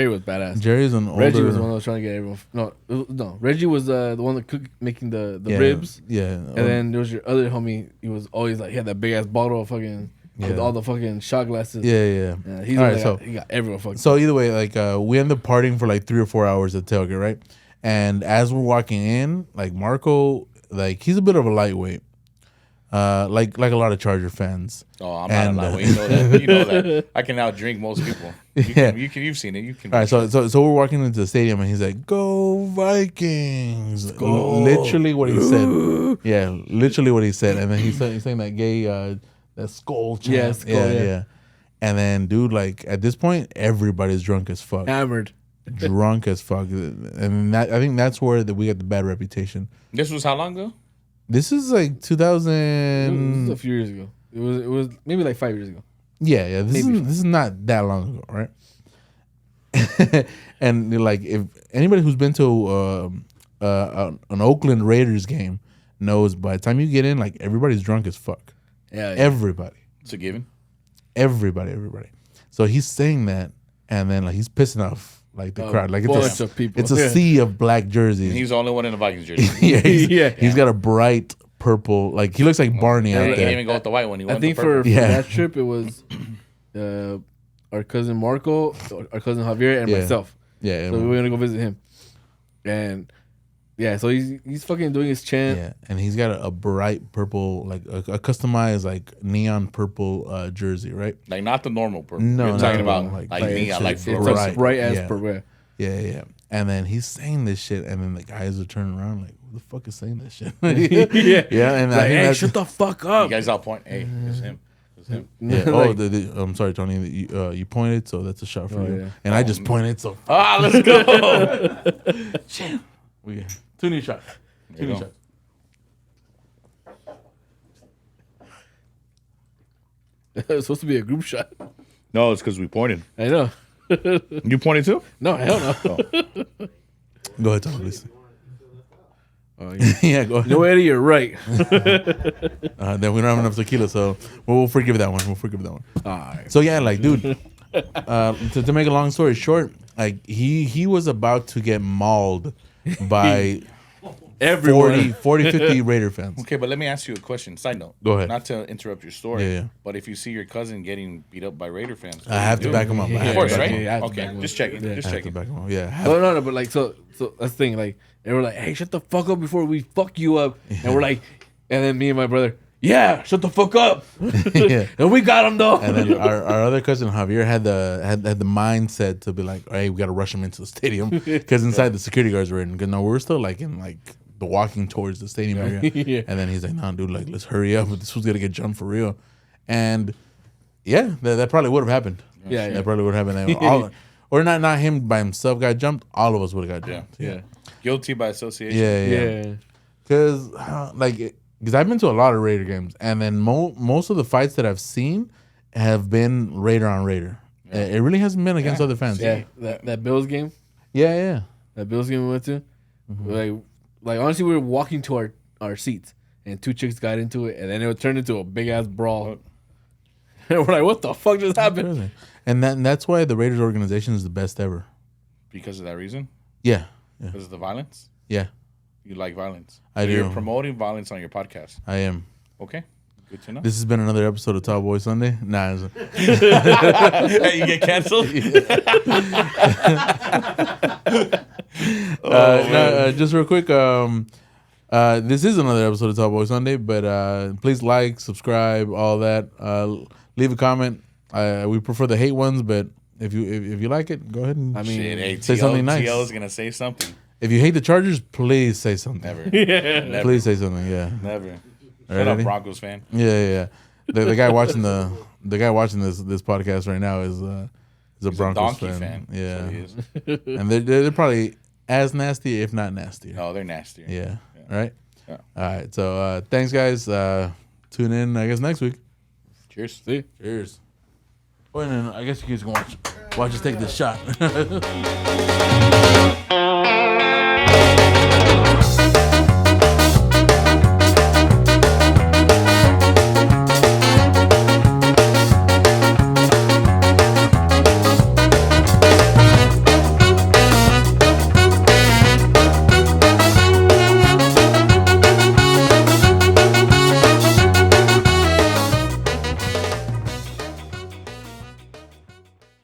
was badass. Jerry's an older. Reggie was the one that was trying to get everyone. No. Reggie was the one that making the yeah, ribs. Yeah. And then there was your other homie. He was always like he had that big ass bottle of fucking with Yeah. all the fucking shot glasses. yeah. He's All all right, so- he got everyone fucking. So either way, like we end up partying for like 3 or 4 hours at tailgate, right? And as we're walking in, like Marco, like he's a bit of a lightweight, like a lot of Charger fans. Oh, I'm And, not a lightweight. You know that. You know that. I can outdrink most people. You've seen it. You can. All right, so we're walking into the stadium, and he's like, "Go Vikings!" Literally what he said. Yeah, literally what he said. And then he's saying that gay, that skull chant. Yeah, skull, yeah. And then, dude, like at this point, everybody's drunk as fuck. Hammered. Drunk as fuck, and I think that's where we got the bad reputation. This was how long ago? This is like It 2000. was a few years ago. It was maybe like 5 years ago. Yeah. This is not that long ago, right? And like, if anybody who's been to an Oakland Raiders game knows, by the time you get in, like everybody's drunk as fuck. Yeah. Everybody. It's a given. Everybody. So he's saying that, and then like he's pissing off like the crowd. Like bunch of people. It's a Yeah. sea of black jerseys. And he's the only one in the Vikings jersey. Yeah, Yeah. He's got a bright purple, like he looks like Barney He out didn't there. even go with the white one. He I went think the purple. for Yeah. that trip it was our cousin Marco, our cousin Javier, and Yeah. myself. Yeah, So we're gonna go visit him, and yeah, so he's fucking doing his chant. yeah, and he's got a bright purple, like a customized like neon purple jersey, right? Like not the normal purple. No, We're no, talking no, about like- like like neon, like It's fluorescent. like bright as yeah. per. Yeah, yeah. And then he's saying this shit, and then the guys are turning around like, "Who the fuck is saying this shit?" Yeah. yeah, and I Like, think hey, that's shut the fuck You up. guys all point. Hey, it's him. It's him. yeah. Like- I'm sorry, Tony. You pointed, so that's a shot for Oh, you. yeah. And I just pointed, so Ah, let's go. we 2 new shots. 2 you new go. shots. It's supposed to be a group shot. No, it's because we pointed. I know. You pointed too? No, hell no. Go ahead, Tony. Please. Oh, yeah. yeah, go ahead. No, Eddie, you're right. Then we don't have enough tequila, so we'll forgive that one. We'll forgive that one. All right. So yeah, like, dude, to make a long story short, like he was about to get mauled by Everyone. 40, 50 Raider fans. Okay, but let me ask you a question. Side note. Go ahead. Not to interrupt your story. Yeah, yeah. But if you see your cousin getting beat up by Raider fans, what I have do to you back him up. I Yeah, have Of to course, back right? him up. Yeah, I have to Okay, back him just up. checking. Yeah. Just I have to checking. back him up. Yeah. No, but like, so that's the thing. Like, they were like, "Hey, shut the fuck up before we fuck you up," and we're like, and then me and my brother, "Yeah, shut the fuck up," Yeah. and we got him though. And then our other cousin Javier had the mindset to be like, "Hey, we got to rush him into the stadium," because inside the security guards were in. Because no, we're still like in like the walking towards the stadium area. Yeah. And then he's like, "Nah, dude, like let's hurry up. This was gonna get jumped for real." And yeah, that probably would have happened. Yeah, That yeah. probably would have happened. And all, or not him by himself got jumped. All of us would have got Yeah. jumped. Yeah. Guilty by association. Yeah. Because I've been to a lot of Raider games, and then most of the fights that I've seen have been Raider on Raider. It really hasn't been against other fans. Yeah. That Bills game. Yeah. That Bills game we went to. Like honestly, we were walking to our seats, and 2 chicks got into it, and then it turned into a big ass brawl. And we're like, "What the fuck just happened?" Really. And that's why the Raiders organization is the best ever. Because of that reason? Yeah. Because of the violence? Yeah. You like violence. I So You're do. promoting violence on your podcast. I am. Okay. Good to know. This has been another episode of Tall Boy Sunday. Nah. Hey, you get canceled? Just real quick. This is another episode of Tall Boy Sunday, but please like, subscribe, all that. Leave a comment. We prefer the hate ones, but if you like it, go ahead and. I mean, Shit, hey, Say TL, something nice. TL is going to say something. if you hate the Chargers, please say something. Never. Never. Please say something. Yeah. Never. All Shut right, up, Eddie? Broncos fan. Yeah. The guy watching the guy watching this podcast right now is a He's a Broncos donkey fan. Yeah, That's what he is. and they're probably as nasty, if not nastier. No, they're nastier. Yeah. All right. Yeah. All right. So thanks, guys. Tune in, I guess, next week. Cheers. See? Cheers. Oh, and then I guess you guys can watch us take this shot.